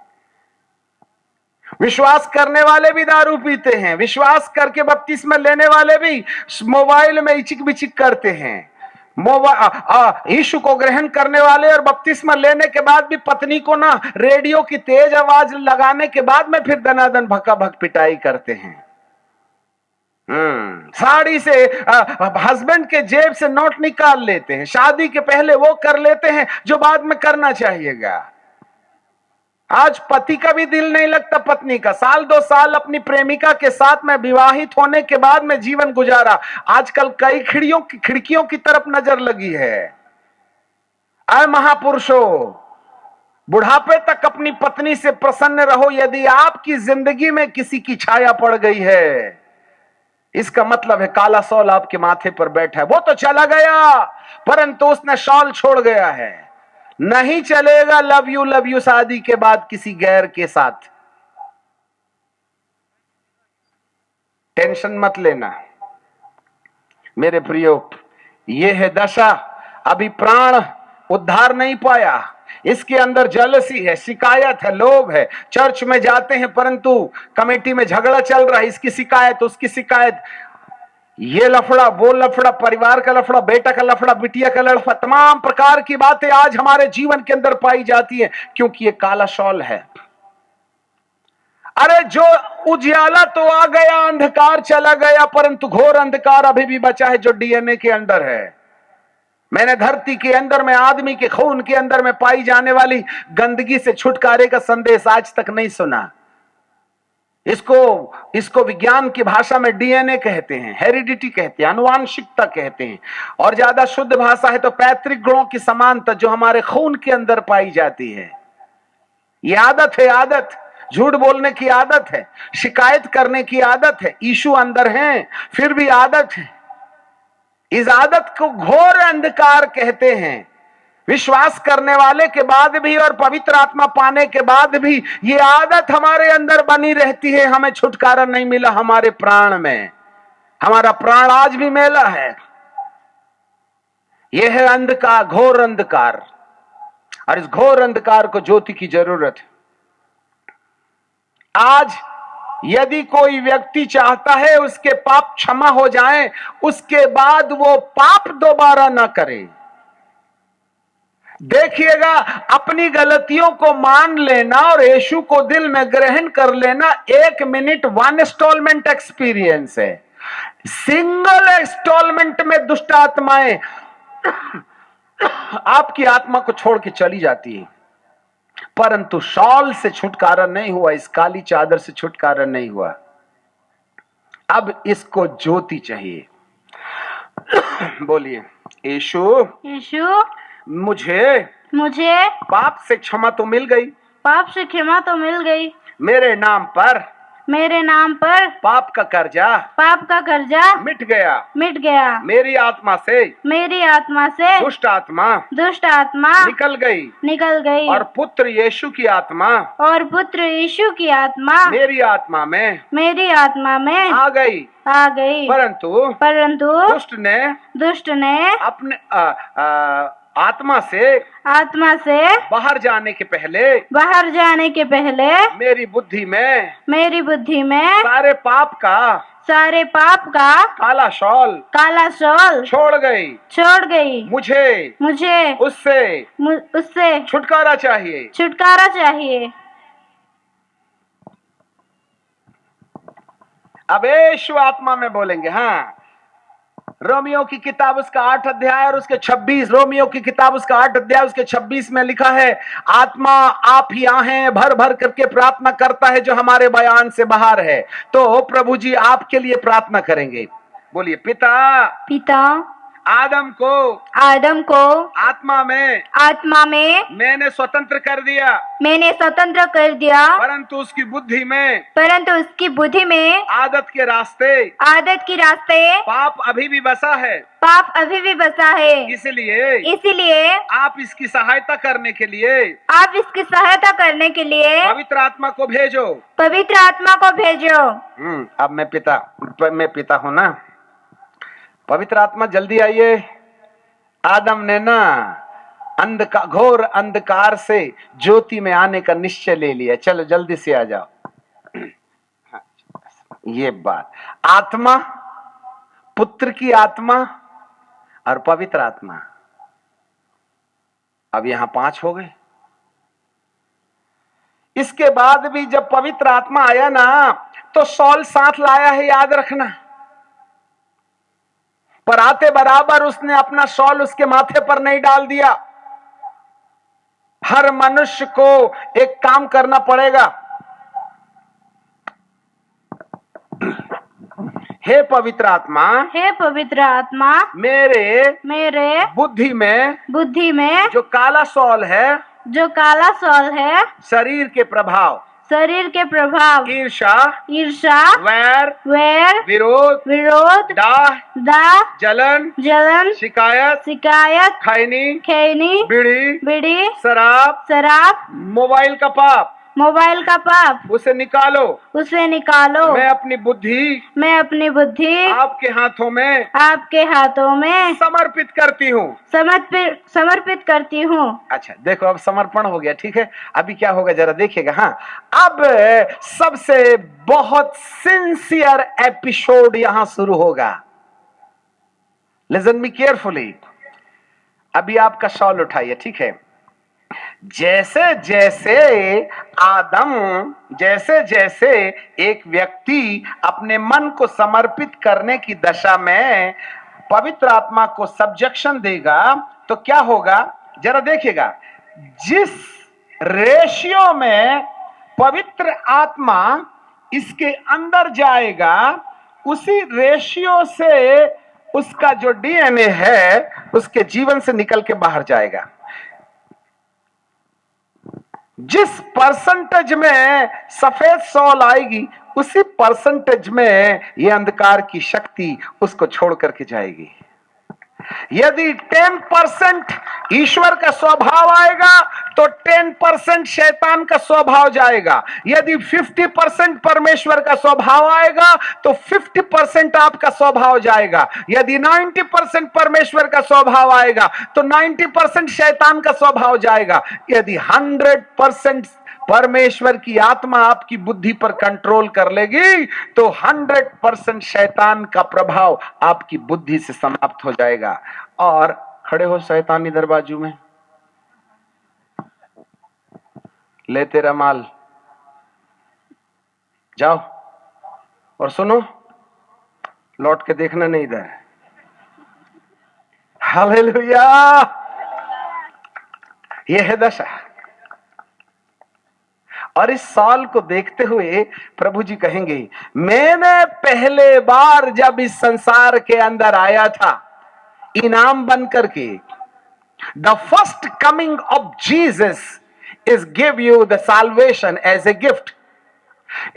विश्वास करने वाले भी दारू पीते हैं, विश्वास करके बपतिस्मा लेने वाले भी मोबाइल में इचिक बिचिक करते हैं। यीशु को ग्रहण करने वाले और बपतिस्मा लेने के बाद भी पत्नी को ना रेडियो की तेज आवाज लगाने के बाद में फिर दनादन भक्का भक पिटाई करते हैं। साड़ी से हस्बैंड के जेब से नोट निकाल लेते हैं, शादी के पहले वो कर लेते हैं जो बाद में करना चाहिएगा। आज पति का भी दिल नहीं लगता पत्नी का। साल 2 साल अपनी प्रेमिका के साथ में विवाहित होने के बाद में जीवन गुजारा, आजकल कई खिड़कियों की तरफ नजर लगी है। अय महापुरुषों, बुढ़ापे तक अपनी पत्नी से प्रसन्न रहो। यदि आपकी जिंदगी में किसी की छाया पड़ गई है, इसका मतलब है काला शॉल आपके माथे पर बैठा है। वो तो चला गया, परंतु उसने शॉल छोड़ गया है। नहीं चलेगा लव यू शादी के बाद किसी गैर के साथ। टेंशन मत लेना मेरे प्रियो, ये है दशा। अभी प्राण उद्धार नहीं पाया, इसके अंदर जलसी है, शिकायत है, लोभ है। चर्च में जाते हैं परंतु कमेटी में झगड़ा चल रहा है, इसकी शिकायत, उसकी शिकायत। ये लफड़ा, वो लफड़ा, परिवार का लफड़ा, बेटा का लफड़ा, बिटिया का लफड़ा, तमाम प्रकार की बातें आज हमारे जीवन के अंदर पाई जाती है, क्योंकि ये काला शॉल है। अरे जो उजियाला तो आ गया, अंधकार चला गया, परंतु घोर अंधकार अभी भी बचा है जो डीएनए के अंदर है। मैंने धरती के अंदर में, आदमी के खून के अंदर में पाई जाने वाली गंदगी से छुटकारे का संदेश आज तक नहीं सुना। इसको विज्ञान की भाषा में डीएनए कहते हैं, हेरिडिटी कहते हैं, आनुवांशिकता कहते हैं, और ज्यादा शुद्ध भाषा है तो पैतृक गुणों की समानता जो हमारे खून के अंदर पाई जाती है। ये आदत है, आदत, झूठ बोलने की आदत है, शिकायत करने की आदत है। यीशु अंदर हैं फिर भी आदत है। इस आदत को घोर अंधकार कहते हैं। विश्वास करने वाले के बाद भी और पवित्र आत्मा पाने के बाद भी ये आदत हमारे अंदर बनी रहती है। हमें छुटकारा नहीं मिला हमारे प्राण में, हमारा प्राण आज भी मेला है। यह है अंधकार, घोर अंधकार, और इस घोर अंधकार को ज्योति की जरूरत है। आज यदि कोई व्यक्ति चाहता है उसके पाप क्षमा हो जाएं, उसके बाद वो पाप दोबारा ना करे। देखिएगा, अपनी गलतियों को मान लेना और यीशु को दिल में ग्रहण कर लेना 1 मिनट 1 इंस्टॉलमेंट एक्सपीरियंस है। सिंगल इंस्टॉलमेंट में दुष्ट आत्माएं आपकी आत्मा को छोड़ के चली जाती है, परंतु शॉल से छुटकारा नहीं हुआ, इस काली चादर से छुटकारा नहीं हुआ। अब इसको ज्योति चाहिए। बोलिए, यीशु यीशु मुझे पाप से क्षमा तो मिल गई, पाप से क्षमा तो मिल गई, मेरे नाम पर पाप का कर्जा मिट गया, मेरी आत्मा से दुष्ट आत्मा निकल गई, और पुत्र यीशु की आत्मा मेरी आत्मा में आ गई, परंतु दुष्ट ने अपने आत्मा से बाहर जाने के पहले मेरी बुद्धि में सारे पाप का काला शॉल छोड़ गई। मुझे उससे छुटकारा चाहिए। अब यीशु आत्मा में बोलेंगे। हाँ, रोमियो की किताब उसका 8 अध्याय और उसके 26, रोमियो की किताब उसका 8 अध्याय उसके 26 में लिखा है, आत्मा आप ही आहें भर भर करके प्रार्थना करता है जो हमारे बयान से बाहर है। तो प्रभु जी आपके लिए प्रार्थना करेंगे। बोलिए, पिता आदम को आत्मा में मैंने स्वतंत्र कर दिया, परंतु उसकी बुद्धि में आदत के रास्ते पाप अभी भी बसा है। इसलिए आप इसकी सहायता करने के लिए पवित्र आत्मा को भेजो। अब मैं पिता हूं ना, पवित्र आत्मा जल्दी आइए। आदम ने ना घोर अंधकार से ज्योति में आने का निश्चय ले लिया, चलो जल्दी से आ जाओ। ये बात, आत्मा, पुत्र की आत्मा और पवित्र आत्मा, अब यहां 5 हो गए। इसके बाद भी जब पवित्र आत्मा आया ना, तो शॉल साथ लाया है, याद रखना। पर आते बराबर उसने अपना शॉल उसके माथे पर नहीं डाल दिया। हर मनुष्य को एक काम करना पड़ेगा। हे पवित्र आत्मा, मेरे बुद्धि में जो काला शॉल है, शरीर के प्रभाव, ईर्षा, वैर, विरोध, दाह, जलन, शिकायत, खैनी, बीड़ी, शराब, मोबाइल का पाप उसे निकालो। मैं अपनी बुद्धि आपके हाथों में समर्पित करती हूँ। अच्छा देखो, अब समर्पण हो गया, ठीक है। अभी क्या होगा जरा देखिएगा। हाँ, अब सबसे बहुत सिंसियर एपिसोड यहां शुरू होगा। Listen me carefully. अभी आपका शॉल उठाइए, ठीक है। जैसे जैसे एक व्यक्ति अपने मन को समर्पित करने की दशा में पवित्र आत्मा को सब्जेक्शन देगा तो क्या होगा, जरा देखिएगा। जिस रेशियो में पवित्र आत्मा इसके अंदर जाएगा, उसी रेशियो से उसका जो डीएनए है उसके जीवन से निकल के बाहर जाएगा। जिस परसेंटेज में सफेद सॉल आएगी, उसी परसेंटेज में ये अंधकार की शक्ति उसको छोड़ करके जाएगी। यदि 10% ईश्वर का स्वभाव आएगा तो 10% शैतान का स्वभाव जाएगा। यदि 50% परमेश्वर का स्वभाव आएगा तो 50% आपका स्वभाव जाएगा। यदि 90% परमेश्वर का स्वभाव आएगा तो 90% शैतान का स्वभाव जाएगा। यदि 100% परमेश्वर की आत्मा आपकी बुद्धि पर कंट्रोल कर लेगी तो 100% शैतान का प्रभाव आपकी बुद्धि से समाप्त हो जाएगा। और खड़े हो शैतान इधर बाजू में, ले तेरा माल, जाओ और सुनो, लौट के देखना नहीं इधर। हालेलुया, यह है दशा। और इस साल को देखते हुए प्रभु जी कहेंगे, मैंने पहले बार जब इस संसार के अंदर आया था इनाम बन करके, the first coming of Jesus is give you the salvation as a gift.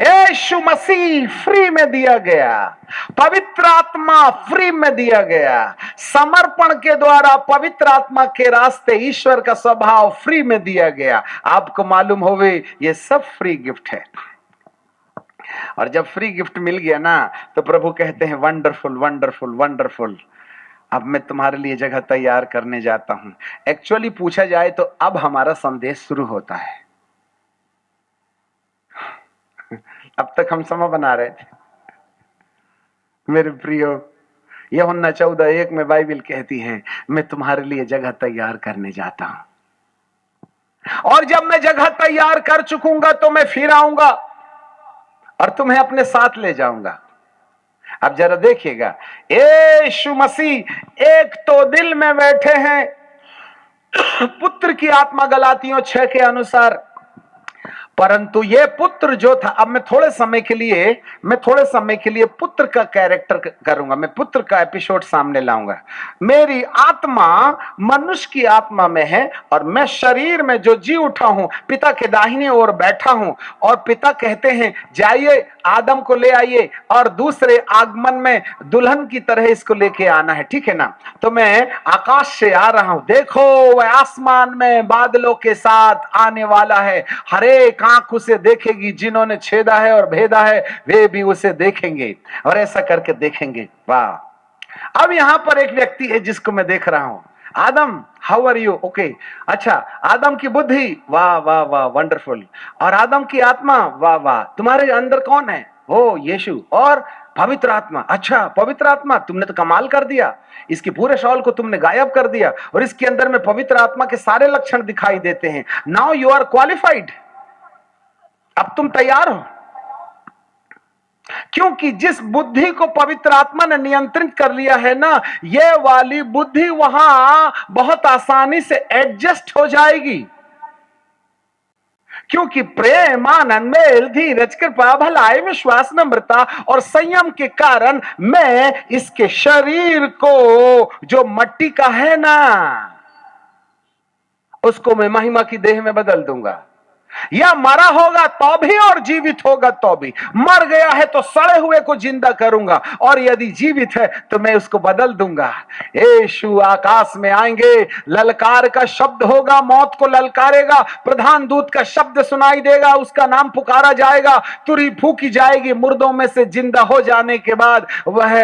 यीशु मसीह फ्री में दिया गया, पवित्र आत्मा फ्री में दिया गया, समर्पण के द्वारा पवित्र आत्मा के रास्ते ईश्वर का स्वभाव फ्री में दिया गया। आपको मालूम होवे ये सब फ्री गिफ्ट है। और जब फ्री गिफ्ट मिल गया ना तो प्रभु कहते हैं वंडरफुल वंडरफुल वंडरफुल, अब मैं तुम्हारे लिए जगह तैयार करने जाता हूं। एक्चुअली पूछा जाए तो अब हमारा संदेश शुरू होता है। अब तक हम समय बना रहे थे। मेरे प्रियो, यूहन्ना 14:1 में बाइबल कहती है, मैं तुम्हारे लिए जगह तैयार करने जाता हूं, और जब मैं जगह तैयार कर चुकूंगा तो मैं फिर आऊंगा और तुम्हें अपने साथ ले जाऊंगा। अब जरा देखिएगा, यीशु मसीह एक तो दिल में बैठे हैं, पुत्र की आत्मा गलातियों 6 के अनुसार, परंतु ये पुत्र जो था, अब मैं थोड़े समय के लिए पुत्र का कैरेक्टर करूंगा, मैं पुत्र का एपिसोड सामने लाऊंगा। मेरी आत्मा मनुष्य की आत्मा में है और मैं शरीर में जो जी उठा हूं, पिता के दाहिने ओर बैठा हूं, और पिता कहते हैं जाइए आदम को ले आइए और दूसरे आगमन में दुल्हन की तरह इसको लेके आना है, ठीक है ना। तो मैं आकाश से आ रहा हूं, देखो वह आसमान में बादलों के साथ आने वाला है, हर एक आंख उसे देखेगी, जिन्होंने छेदा है और भेदा है वे भी उसे देखेंगे, और ऐसा करके देखेंगे। वाह। अब यहां पर एक व्यक्ति है जिसको मैं देख रहा हूं, आदम हाउ आर यू, ओके, अच्छा, आदम की बुद्धि, वाह वाह वाह वंडरफुल, और आदम की आत्मा, वाह वाह, तुम्हारे अंदर कौन है, ओ यीशु, और पवित्र आत्मा, अच्छा पवित्र आत्मा, तुमने तो कमाल कर दिया, इसके पूरे शॉल को तुमने गायब कर दिया और इसके अंदर में पवित्र आत्मा के सारे लक्षण दिखाई देते हैं। नाउ यू आर क्वालिफाइड, अब तुम तैयार हो, क्योंकि जिस बुद्धि को पवित्र आत्मा ने नियंत्रित कर लिया है ना, ये वाली बुद्धि वहां बहुत आसानी से एडजस्ट हो जाएगी, क्योंकि प्रेम, आनंद, मेल, धीरज, कृपा, भलाई, विश्वास, नम्रता और संयम के कारण मैं इसके शरीर को जो मट्टी का है ना, उसको मैं महिमा की देह में बदल दूंगा। या मरा होगा तो भी और जीवित होगा तो भी, मर गया है तो सड़े हुए को जिंदा करूंगा, और यदि जीवित है तो मैं उसको बदल दूंगा। यीशु आकाश में आएंगे, ललकार का शब्द होगा, मौत को ललकारेगा, प्रधान दूत का शब्द सुनाई देगा, उसका नाम पुकारा जाएगा, तुरही फूकी जाएगी, मुर्दों में से जिंदा हो जाने के बाद वह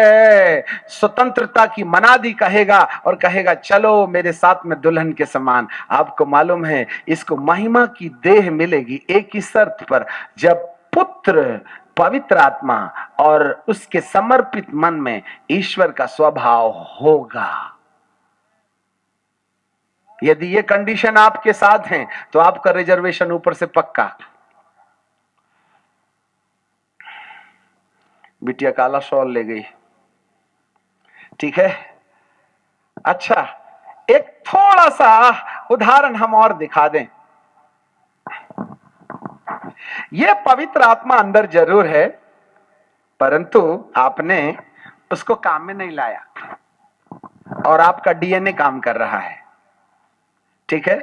स्वतंत्रता की मनादी कहेगा और कहेगा चलो मेरे साथ में दुल्हन के समान। आपको मालूम है इसको महिमा की देह मिलेगी एक ही शर्त पर, जब पुत्र, पवित्र आत्मा और उसके समर्पित मन में ईश्वर का स्वभाव होगा। यदि ये कंडीशन आपके साथ है तो आपका रिजर्वेशन ऊपर से पक्का। बिटिया काला शॉल ले गई, ठीक है। अच्छा, एक थोड़ा सा उदाहरण हम और दिखा दें। यह पवित्र आत्मा अंदर जरूर है, परंतु आपने उसको काम में नहीं लाया और आपका डीएनए काम कर रहा है, ठीक है।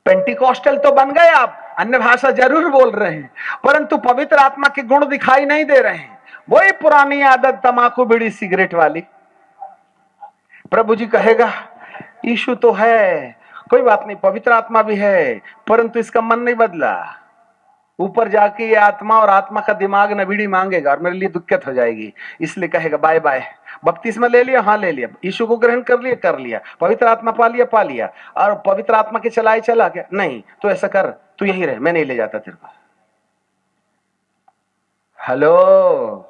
पेंटिकॉस्टल तो बन गए आप, अन्य भाषा जरूर बोल रहे हैं, परंतु पवित्र आत्मा के गुण दिखाई नहीं दे रहे हैं। वही पुरानी आदत, तमाकू, बीड़ी, सिगरेट वाली। प्रभु जी कहेगा यीशु तो है, कोई बात नहीं, पवित्र आत्मा भी है, परंतु इसका मन नहीं बदला। ऊपर जाके ये आत्मा और आत्मा का दिमाग न बीड़ी मांगेगा और मेरे लिए दिक्कत हो जाएगी, इसलिए कहेगा बाय बाय। बपतिस्मा ले लिया, हाँ ले लिया, यीशु को ग्रहण कर लिया, कर लिया, पवित्र आत्मा पा लिया, पा लिया, और पवित्र आत्मा के चलाए चला गया। नहीं, तो ऐसा कर, तू यहीं रहे, मैं नहीं ले जाता तेरे को। हेलो,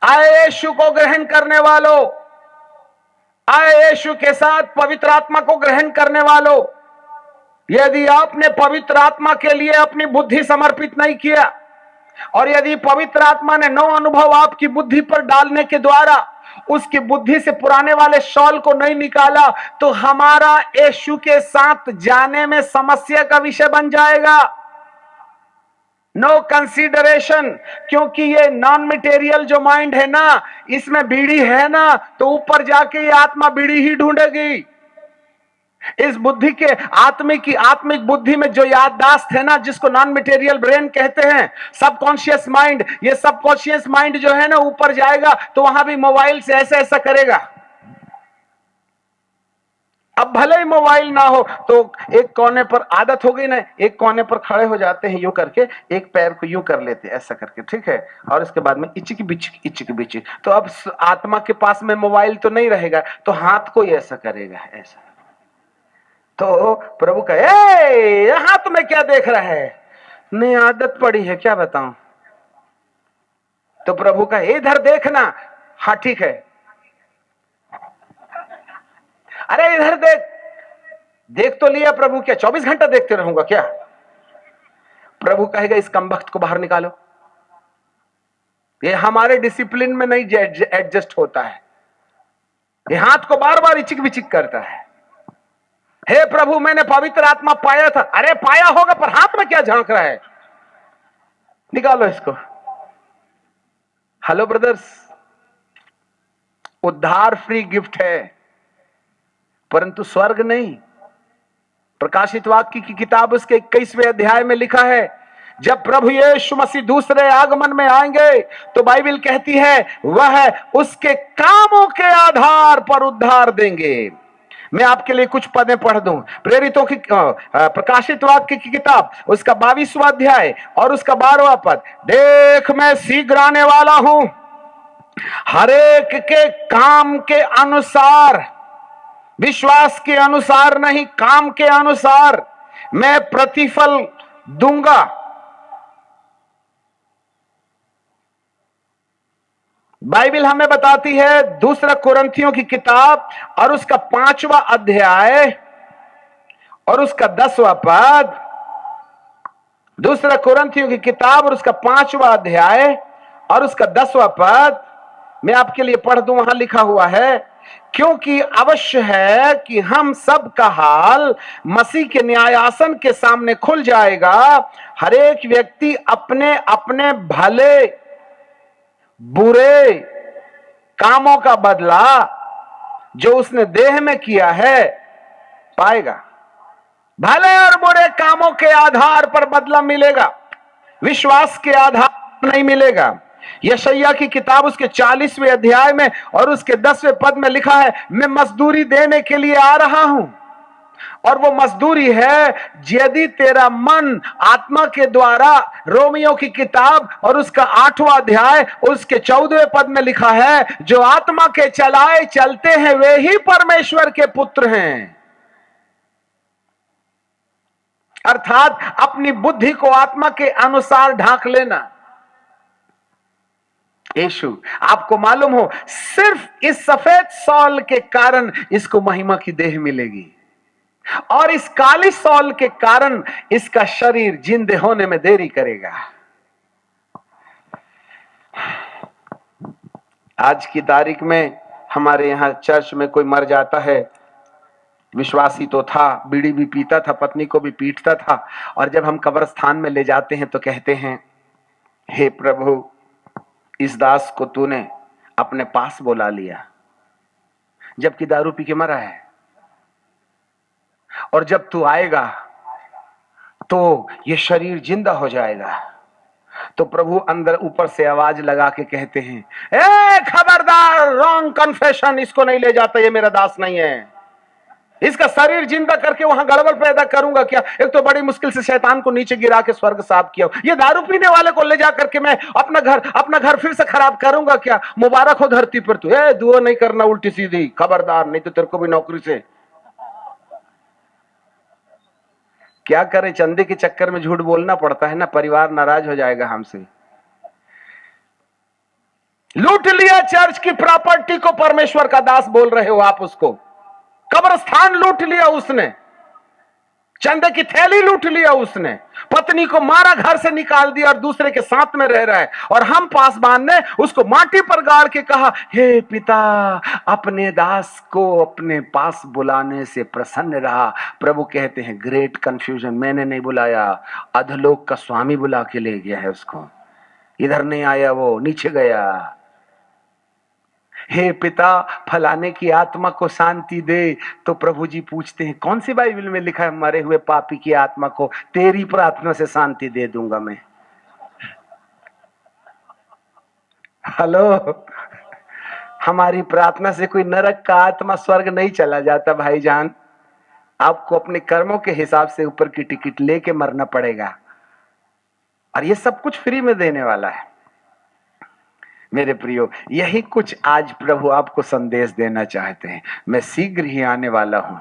आए यीशु को ग्रहण करने वालों, आए यीशु के साथ पवित्र आत्मा को ग्रहण करने वालों, यदि आपने पवित्र आत्मा के लिए अपनी बुद्धि समर्पित नहीं किया और यदि पवित्र आत्मा ने 9 अनुभव आपकी बुद्धि पर डालने के द्वारा उसकी बुद्धि से पुराने वाले शॉल को नहीं निकाला, तो हमारा यीशु के साथ जाने में समस्या का विषय बन जाएगा। नो कंसीडरेशन, क्योंकि ये नॉन मटेरियल जो माइंड है ना, इसमें बीड़ी है ना, तो ऊपर जाके ये आत्मा बीड़ी ही ढूंढेगी। इस बुद्धि के आत्मिक बुद्धि में जो याददाश्त है ना, जिसको नॉन मटेरियल ब्रेन कहते हैं, सबकॉन्शियस माइंड, ये सबकॉन्शियस माइंड जो है ना, ऊपर जाएगा तो वहां भी मोबाइल से ऐसा ऐसा करेगा। अब भले ही मोबाइल ना हो तो एक कोने पर, आदत हो गई ना, एक कोने पर खड़े हो जाते हैं यूं करके, एक पैर को यूं कर लेते ऐसा करके, ठीक है, और इसके बाद में इचिक बिचिक। तो अब आत्मा के पास में मोबाइल तो नहीं रहेगा, तो हाथ को ऐसा करेगा, ऐसा। तो प्रभु कहे हाथ में क्या देख रहा है? नहीं, आदत पड़ी है, क्या बताऊं। तो प्रभु कहे इधर देखना। हाँ ठीक है, अरे इधर देख तो लिया प्रभु, क्या 24 घंटा देखते रहूंगा क्या? प्रभु कहेगा इस कमबख्त को बाहर निकालो, ये हमारे डिसिप्लिन में नहीं एडजस्ट होता है, ये हाथ को बार बार इचिक बिचिक करता है। हे प्रभु, मैंने पवित्र आत्मा पाया था। अरे पाया होगा, पर हाथ में क्या झांक रहा है? निकालो इसको। हेलो ब्रदर्स, उद्धार फ्री गिफ्ट है, परंतु स्वर्ग नहीं। प्रकाशित वाक्य की किताब उसके 21वें अध्याय में लिखा है, जब प्रभु यीशु मसीह दूसरे आगमन में आएंगे तो बाइबल कहती है वह उसके कामों के आधार पर उद्धार देंगे। मैं आपके लिए कुछ पदें पढ़ दूं। प्रेरितों की प्रकाशित वाक्य की किताब उसका 22वां अध्याय और उसका 12वां पद, देख मैं शीघ्र आने वाला हूं, हरेक के काम के अनुसार, विश्वास के अनुसार नहीं, काम के अनुसार मैं प्रतिफल दूंगा। बाइबल हमें बताती है, दूसरा कुरिन्थियों की किताब और उसका 5वां अध्याय और उसका 10वां पद, दूसरा कुरिन्थियों की किताब और उसका 5वां अध्याय और उसका 10वां पद मैं आपके लिए पढ़ दूं। वहां लिखा हुआ है, क्योंकि अवश्य है कि हम सब का हाल मसीह के न्यायासन के सामने खुल जाएगा। हर एक व्यक्ति अपने अपने भले बुरे कामों का बदला जो उसने देह में किया है पाएगा। भले और बुरे कामों के आधार पर बदला मिलेगा, विश्वास के आधार पर नहीं मिलेगा। यशायाह की किताब उसके 40वें अध्याय में और उसके 10वें पद में लिखा है, मैं मजदूरी देने के लिए आ रहा हूं, और वो मजदूरी है यदि तेरा मन आत्मा के द्वारा। रोमियो की किताब और उसका 8वां अध्याय उसके 14वें पद में लिखा है, जो आत्मा के चलाए चलते हैं वे ही परमेश्वर के पुत्र हैं। अर्थ अर्थात अपनी बुद्धि को आत्मा के अनुसार ढांक लेना। यीशु, आपको मालूम हो, सिर्फ इस सफेद सॉल के कारण इसको महिमा की देह मिलेगी, और इस काली सॉल के कारण इसका शरीर जिंदे होने में देरी करेगा। आज की तारीख में हमारे यहां चर्च में कोई मर जाता है, विश्वासी तो था, बीड़ी भी पीता था, पत्नी को भी पीटता था, और जब हम कब्रिस्तान में ले जाते हैं तो कहते हैं, हे प्रभु, इस दास को तूने अपने पास बुला लिया, जबकि दारू पी के मरा है, और जब तू आएगा तो ये शरीर जिंदा हो जाएगा। तो प्रभु अंदर ऊपर से आवाज लगा के कहते हैं, ए खबरदार, रॉन्ग कन्फेशन, इसको नहीं ले जाता, ये मेरा दास नहीं है, इसका शरीर जिंदा करके वहां गड़बड़ पैदा करूंगा क्या? एक तो बड़ी मुश्किल से शैतान को नीचे गिरा के स्वर्ग साफ किया, ये दारू पीने वाले को ले जा करके मैं अपना घर फिर से खराब करूंगा क्या? मुबारक हो धरती पर तू, दुआ नहीं करना उल्टी सीधी, खबरदार, नहीं तो तेरे को भी नौकरी से। क्या करें, चंदे के चक्कर में झूठ बोलना पड़ता है ना, परिवार नाराज हो जाएगा हमसे। लूट लिया चर्च की प्रॉपर्टी को, परमेश्वर का दास बोल रहे हो आप उसको। कब्रिस्तान लूट लिया उसने, चंदे की थैली लूट लिया उसने, पत्नी को मारा, घर से निकाल दिया, और दूसरे के साथ में रह रहा है। और हम पासवान ने उसको माटी पर गाड़ के कहा, हे पिता, अपने दास को अपने पास बुलाने से प्रसन्न रहा। प्रभु कहते हैं, ग्रेट कंफ्यूजन, मैंने नहीं बुलाया, अधलोक का स्वामी बुला के ले गया है उसको, इधर नहीं आया, वो नीचे गया। हे पिता, फलाने की आत्मा को शांति दे। तो प्रभु जी पूछते हैं, कौन सी बाइबल में लिखा है मरे हुए पापी की आत्मा को तेरी प्रार्थना से शांति दे दूंगा मैं? हेलो, हमारी प्रार्थना से कोई नरक का आत्मा स्वर्ग नहीं चला जाता भाईजान। आपको अपने कर्मों के हिसाब से ऊपर की टिकट लेके मरना पड़ेगा, और ये सब कुछ फ्री में देने वाला है। मेरे प्रियो, यही कुछ आज प्रभु आपको संदेश देना चाहते हैं। मैं शीघ्र ही आने वाला हूं।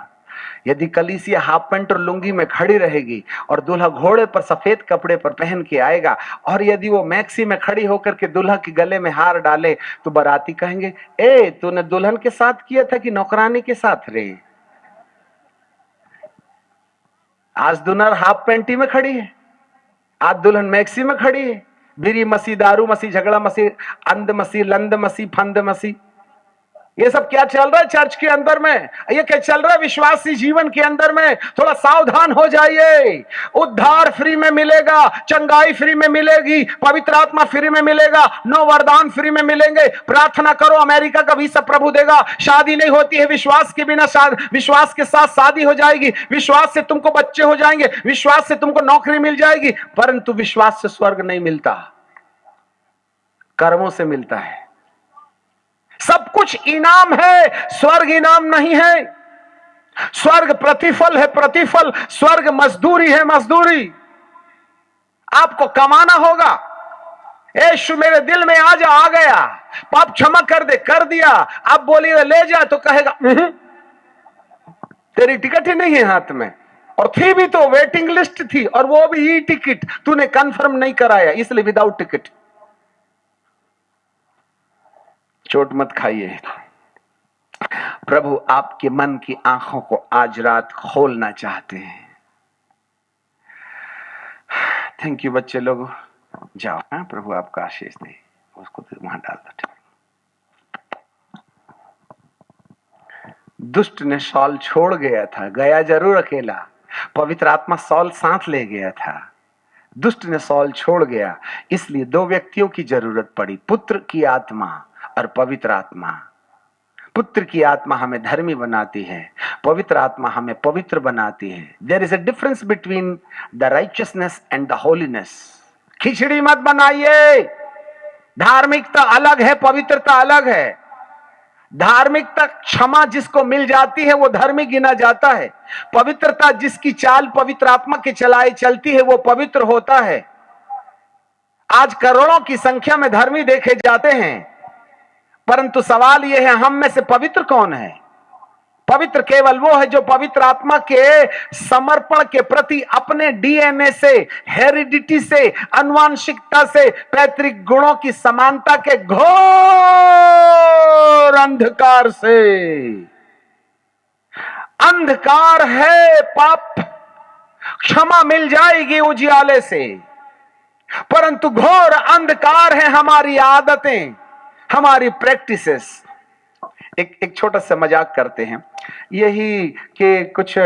यदि कलीसिया हाफ पैंट और लुंगी में खड़ी रहेगी और दूल्हा घोड़े पर सफेद कपड़े पर पहन के आएगा, और यदि वो मैक्सी में खड़ी होकर के दूल्हा के गले में हार डाले, तो बाराती कहेंगे, ए तूने दुल्हन के साथ किया था कि नौकरानी के साथ रे? आज दुल्हन हाफ पैंटी में खड़ी है, आज दुल्हन मैक्सी में खड़ी है। बीरी मसी, दारू मसी, झगड़ा मसी, अंध मसी, लंद मसी, फंद मसी, ये सब क्या चल रहा है चर्च के अंदर में? ये क्या चल रहा है विश्वासी जीवन के अंदर में? थोड़ा सावधान हो जाइए। उद्धार फ्री में मिलेगा, चंगाई फ्री में मिलेगी, पवित्र आत्मा फ्री में मिलेगा, 9 वरदान फ्री में मिलेंगे। प्रार्थना करो, अमेरिका का वीसा प्रभु देगा। शादी नहीं होती है विश्वास के बिना, विश्वास के साथ शादी हो जाएगी। विश्वास से तुमको बच्चे हो जाएंगे, विश्वास से तुमको नौकरी मिल जाएगी। परंतु विश्वास से स्वर्ग नहीं मिलता, कर्मों से मिलता है। सब कुछ इनाम है, स्वर्ग इनाम नहीं है। स्वर्ग प्रतिफल है, प्रतिफल। स्वर्ग मजदूरी है, मजदूरी। आपको कमाना होगा। यीशु मेरे दिल में आ जा, आ गया, पाप क्षमा कर दे, कर दिया। आप बोलिए ले जा, तो कहेगा तेरी टिकट ही नहीं है हाथ में। और थी भी तो वेटिंग लिस्ट थी, और वो भी ई टिकट, तूने कंफर्म नहीं कराया, इसलिए विदाउट टिकट। चोट मत खाइए। प्रभु आपके मन की आंखों को आज रात खोलना चाहते हैं। थैंक यू बच्चे लोग, जाओ। हाँ, प्रभु आपका आशीष दे। उसको तो वहां डाल दो। दुष्ट ने सॉल छोड़ गया था, गया जरूर अकेला, पवित्र आत्मा सॉल साथ ले गया था। दुष्ट ने सॉल छोड़ गया, इसलिए 2 व्यक्तियों की जरूरत पड़ी, पुत्र की आत्मा और पवित्र आत्मा। पुत्र की आत्मा हमें धर्मी बनाती है, पवित्र आत्मा हमें पवित्र बनाती है। There is a difference between the righteousness and the holiness. खिचड़ी मत बनाइए। धार्मिकता अलग है, पवित्रता अलग है। धार्मिकता क्षमा जिसको मिल जाती है वो धर्मी गिना जाता है। पवित्रता जिसकी चाल पवित्र आत्मा के चलाए चलती है वो पवित्र होता है। आज करोड़ों की संख्या में धर्मी देखे जाते हैं, परंतु सवाल यह है, हम में से पवित्र कौन है? पवित्र केवल वो है जो पवित्र आत्मा के समर्पण के प्रति अपने डीएनए से, हेरिडिटी से, आनुवंशिकता से, पैतृक गुणों की समानता के घोर अंधकार से, अंधकार है पाप, क्षमा मिल जाएगी उजियाले से, परंतु घोर अंधकार है हमारी आदतें, हमारी प्रैक्टिसेस। एक छोटा सा मजाक करते हैं, यही कि कुछ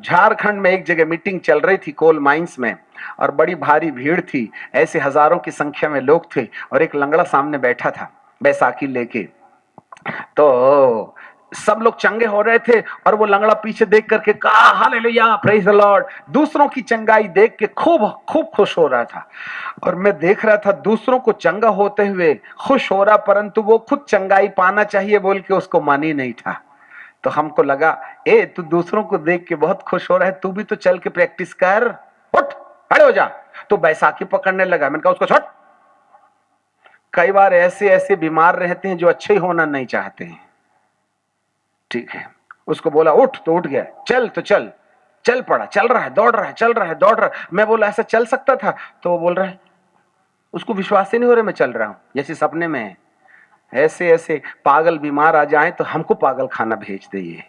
झारखंड में एक जगह मीटिंग चल रही थी कोल माइंस में, और बड़ी भारी भीड़ थी, ऐसे हजारों की संख्या में लोग थे, और एक लंगड़ा सामने बैठा था बैसाखी लेके। तो सब लोग चंगे हो रहे थे और वो लंगड़ा पीछे देख करके कहा हालेलुया, प्रेज द लॉर्ड। दूसरों की चंगाई देख के खूब खूब खुश हो रहा था, और मैं देख रहा था दूसरों को चंगा होते हुए खुश हो रहा, परंतु वो खुद चंगाई पाना चाहिए बोल के उसको मन ही नहीं था। तो हमको लगा तू दूसरों को देख के बहुत खुश हो रहा है, तू भी तो चल के प्रैक्टिस कर, उठ खड़े हो जा। तो बैसाखी पकड़ने लगा। मैंने कहा उसको छोड़। कई बार ऐसे ऐसे बीमार रहते हैं जो अच्छे ही होना नहीं चाहते हैं, ठीक है। उसको बोला उठ तो उठ गया, चल तो चल, चल पड़ा, चल रहा है, दौड़ रहा है, चल रहा है, दौड़ रहा है। मैं बोला ऐसा चल सकता था? तो वो बोल रहा है उसको विश्वास ही नहीं हो रहा मैं चल रहा हूं, जैसे सपने में है। ऐसे ऐसे पागल बीमार आ जाए तो हमको पागल खाना भेज दे, ये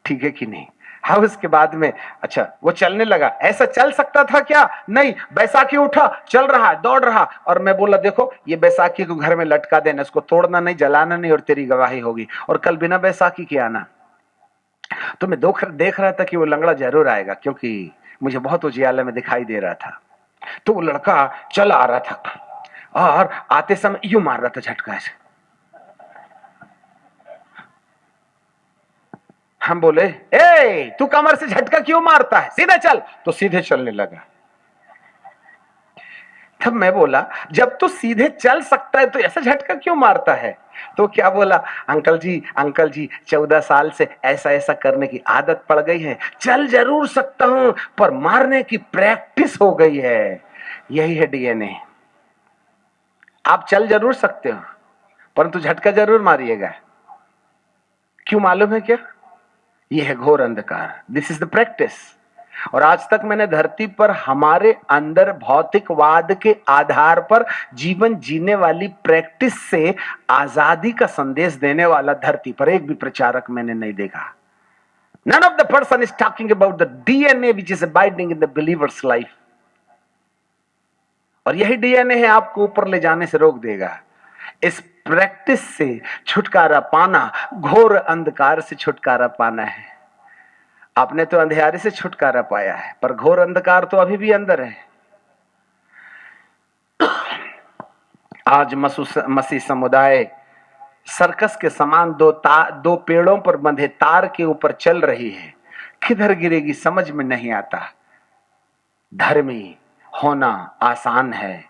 ठीक है कि नहीं? हाँ, उसके बाद में अच्छा वो चलने लगा। ऐसा चल सकता था क्या? नहीं। बैसाखी उठा, चल रहा है, दौड़ रहा। और मैं बोला देखो ये बैसाखी को घर में लटका देना, इसको तोड़ना नहीं, जलाना नहीं, और तेरी गवाही होगी, और कल बिना बैसाखी के आना। तो मैं देख रहा था कि वो लंगड़ा जरूर आएगा, क्योंकि मुझे बहुत उजियाले में दिखाई दे रहा था। तो वो लड़का चल आ रहा था और आते समय यूं मार रहा था झटका से। हम बोले तू कमर से झटका क्यों मारता है, सीधे चल। तो सीधे चलने लगा। तब मैं बोला जब तू सीधे चल सकता है तो ऐसा झटका क्यों मारता है? तो क्या बोला, अंकल जी 14 साल से ऐसा ऐसा करने की आदत पड़ गई है, चल जरूर सकता हूं पर मारने की प्रैक्टिस हो गई है। यही है डीएनए। आप चल जरूर सकते हो परंतु झटका जरूर मारिएगा। क्यों मालूम है क्या? यह है घोर अंधकार। This is the practice. और आज तक मैंने धरती पर हमारे अंदर भौतिकवाद के आधार पर जीवन जीने वाली प्रैक्टिस से आजादी का संदेश देने वाला धरती पर एक भी प्रचारक मैंने नहीं देखा। None of the person is talking about the DNA which is abiding in the believer's life. और यही डीएनए है आपको ऊपर ले जाने से रोक देगा। इस प्रैक्टिस से छुटकारा पाना, घोर अंधकार से छुटकारा पाना है। आपने तो अंधेरे से छुटकारा पाया है, पर घोर अंधकार तो अभी भी अंदर है। आज मसीह समुदाय सर्कस के समान दो पेड़ों पर बंधे तार के ऊपर चल रही है, किधर गिरेगी समझ में नहीं आता। धर्मी होना आसान है,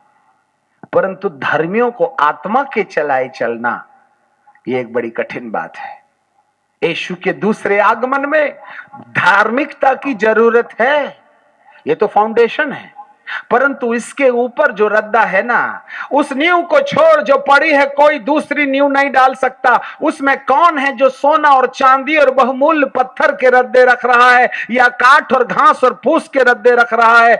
परंतु धर्मियों को आत्मा के चलाए चलना ये एक बड़ी कठिन बात है। यीशु के दूसरे आगमन में धार्मिकता की जरूरत है, ये तो फाउंडेशन है, परंतु इसके ऊपर जो रद्दा है ना, उस नींव को छोड़ जो पड़ी है कोई दूसरी नींव नहीं डाल सकता। उसमें कौन है जो सोना और चांदी और बहुमूल्य पत्थर के रद्दे रख रहा है या काठ और घास और फूस के रद्दे रख रहा है?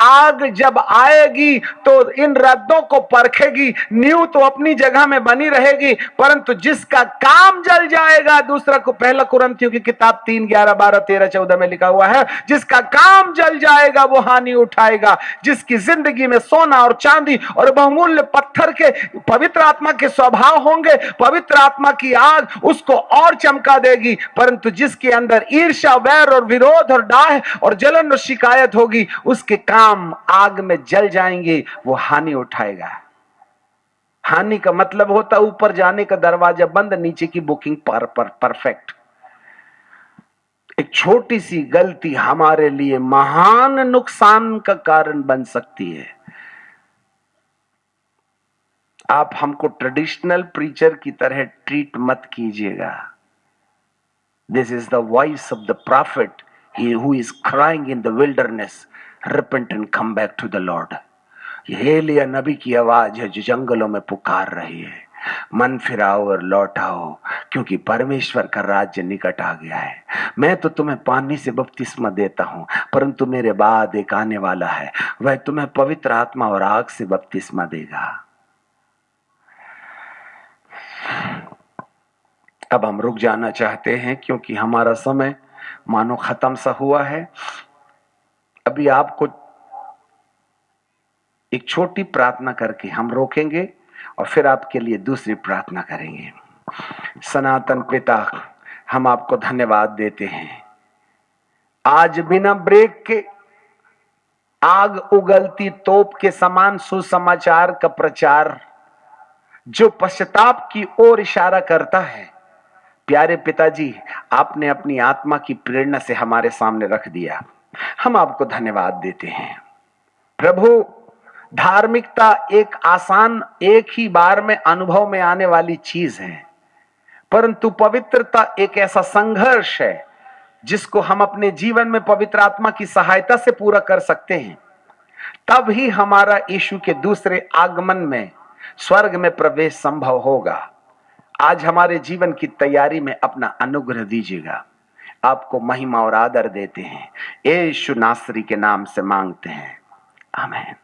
आग जब आएगी तो इन रद्दों को परखेगी। नींव तो अपनी जगह में बनी रहेगी, परंतु जिसका काम जल जाएगा, दूसरा को पहला कुरिन्थियों की किताब 3, 11, 12, 13, 14 में लिखा हुआ है, जिसका काम जल जाएगा वो हानि उठाएगा। जिसकी जिंदगी में सोना और चांदी और बहुमूल्य पत्थर के पवित्र आत्मा के स्वभाव होंगे, पवित्र आत्मा की आग उसको और चमका देगी, परंतु जिसके अंदर ईर्ष्या, वैर और विरोध और डाह और जलन और शिकायत होगी, उसके काम आग में जल जाएंगे, वो हानि उठाएगा। हानि का मतलब होता ऊपर जाने का दरवाजा बंद, नीचे की बुकिंग परफेक्ट। एक छोटी सी गलती हमारे लिए महान नुकसान का कारण बन सकती है। आप हमको ट्रेडिशनल प्रीचर की तरह ट्रीट मत कीजिएगा। This is the voice of the prophet who is crying in the wilderness, repent and come back to the lord. ये एलिया नबी की आवाज है जो जंगलों में पुकार रही है, मन फिराओ और लौट आओ, क्योंकि परमेश्वर का राज्य निकट आ गया है। मैं तो तुम्हें पानी से बपतिस्मा देता हूं, परंतु मेरे बाद एक आने वाला है, वह तुम्हें पवित्र आत्मा और आग से बपतिस्मा देगा। अब हम रुक जाना चाहते हैं क्योंकि हमारा समय मानो खत्म सा हुआ है। अभी आपको एक छोटी प्रार्थना करके हम रोकेंगे और फिर आपके लिए दूसरी प्रार्थना करेंगे। सनातन पिता, हम आपको धन्यवाद देते हैं। आज बिना ब्रेक के आग उगलती तोप के समान सुसमाचार का प्रचार जो पश्चाताप की ओर इशारा करता है, प्यारे पिताजी, आपने अपनी आत्मा की प्रेरणा से हमारे सामने रख दिया। हम आपको धन्यवाद देते हैं। प्रभु, धार्मिकता एक आसान, एक ही बार में अनुभव में आने वाली चीज है, परंतु पवित्रता एक ऐसा संघर्ष है जिसको हम अपने जीवन में पवित्र आत्मा की सहायता से पूरा कर सकते हैं। तब ही हमारा यीशु के दूसरे आगमन में स्वर्ग में प्रवेश संभव होगा। आज हमारे जीवन की तैयारी में अपना अनुग्रह दीजिएगा। आपको महिमा और आदर देते हैं, यीशु नासरी के नाम से मांगते हैं, आमीन।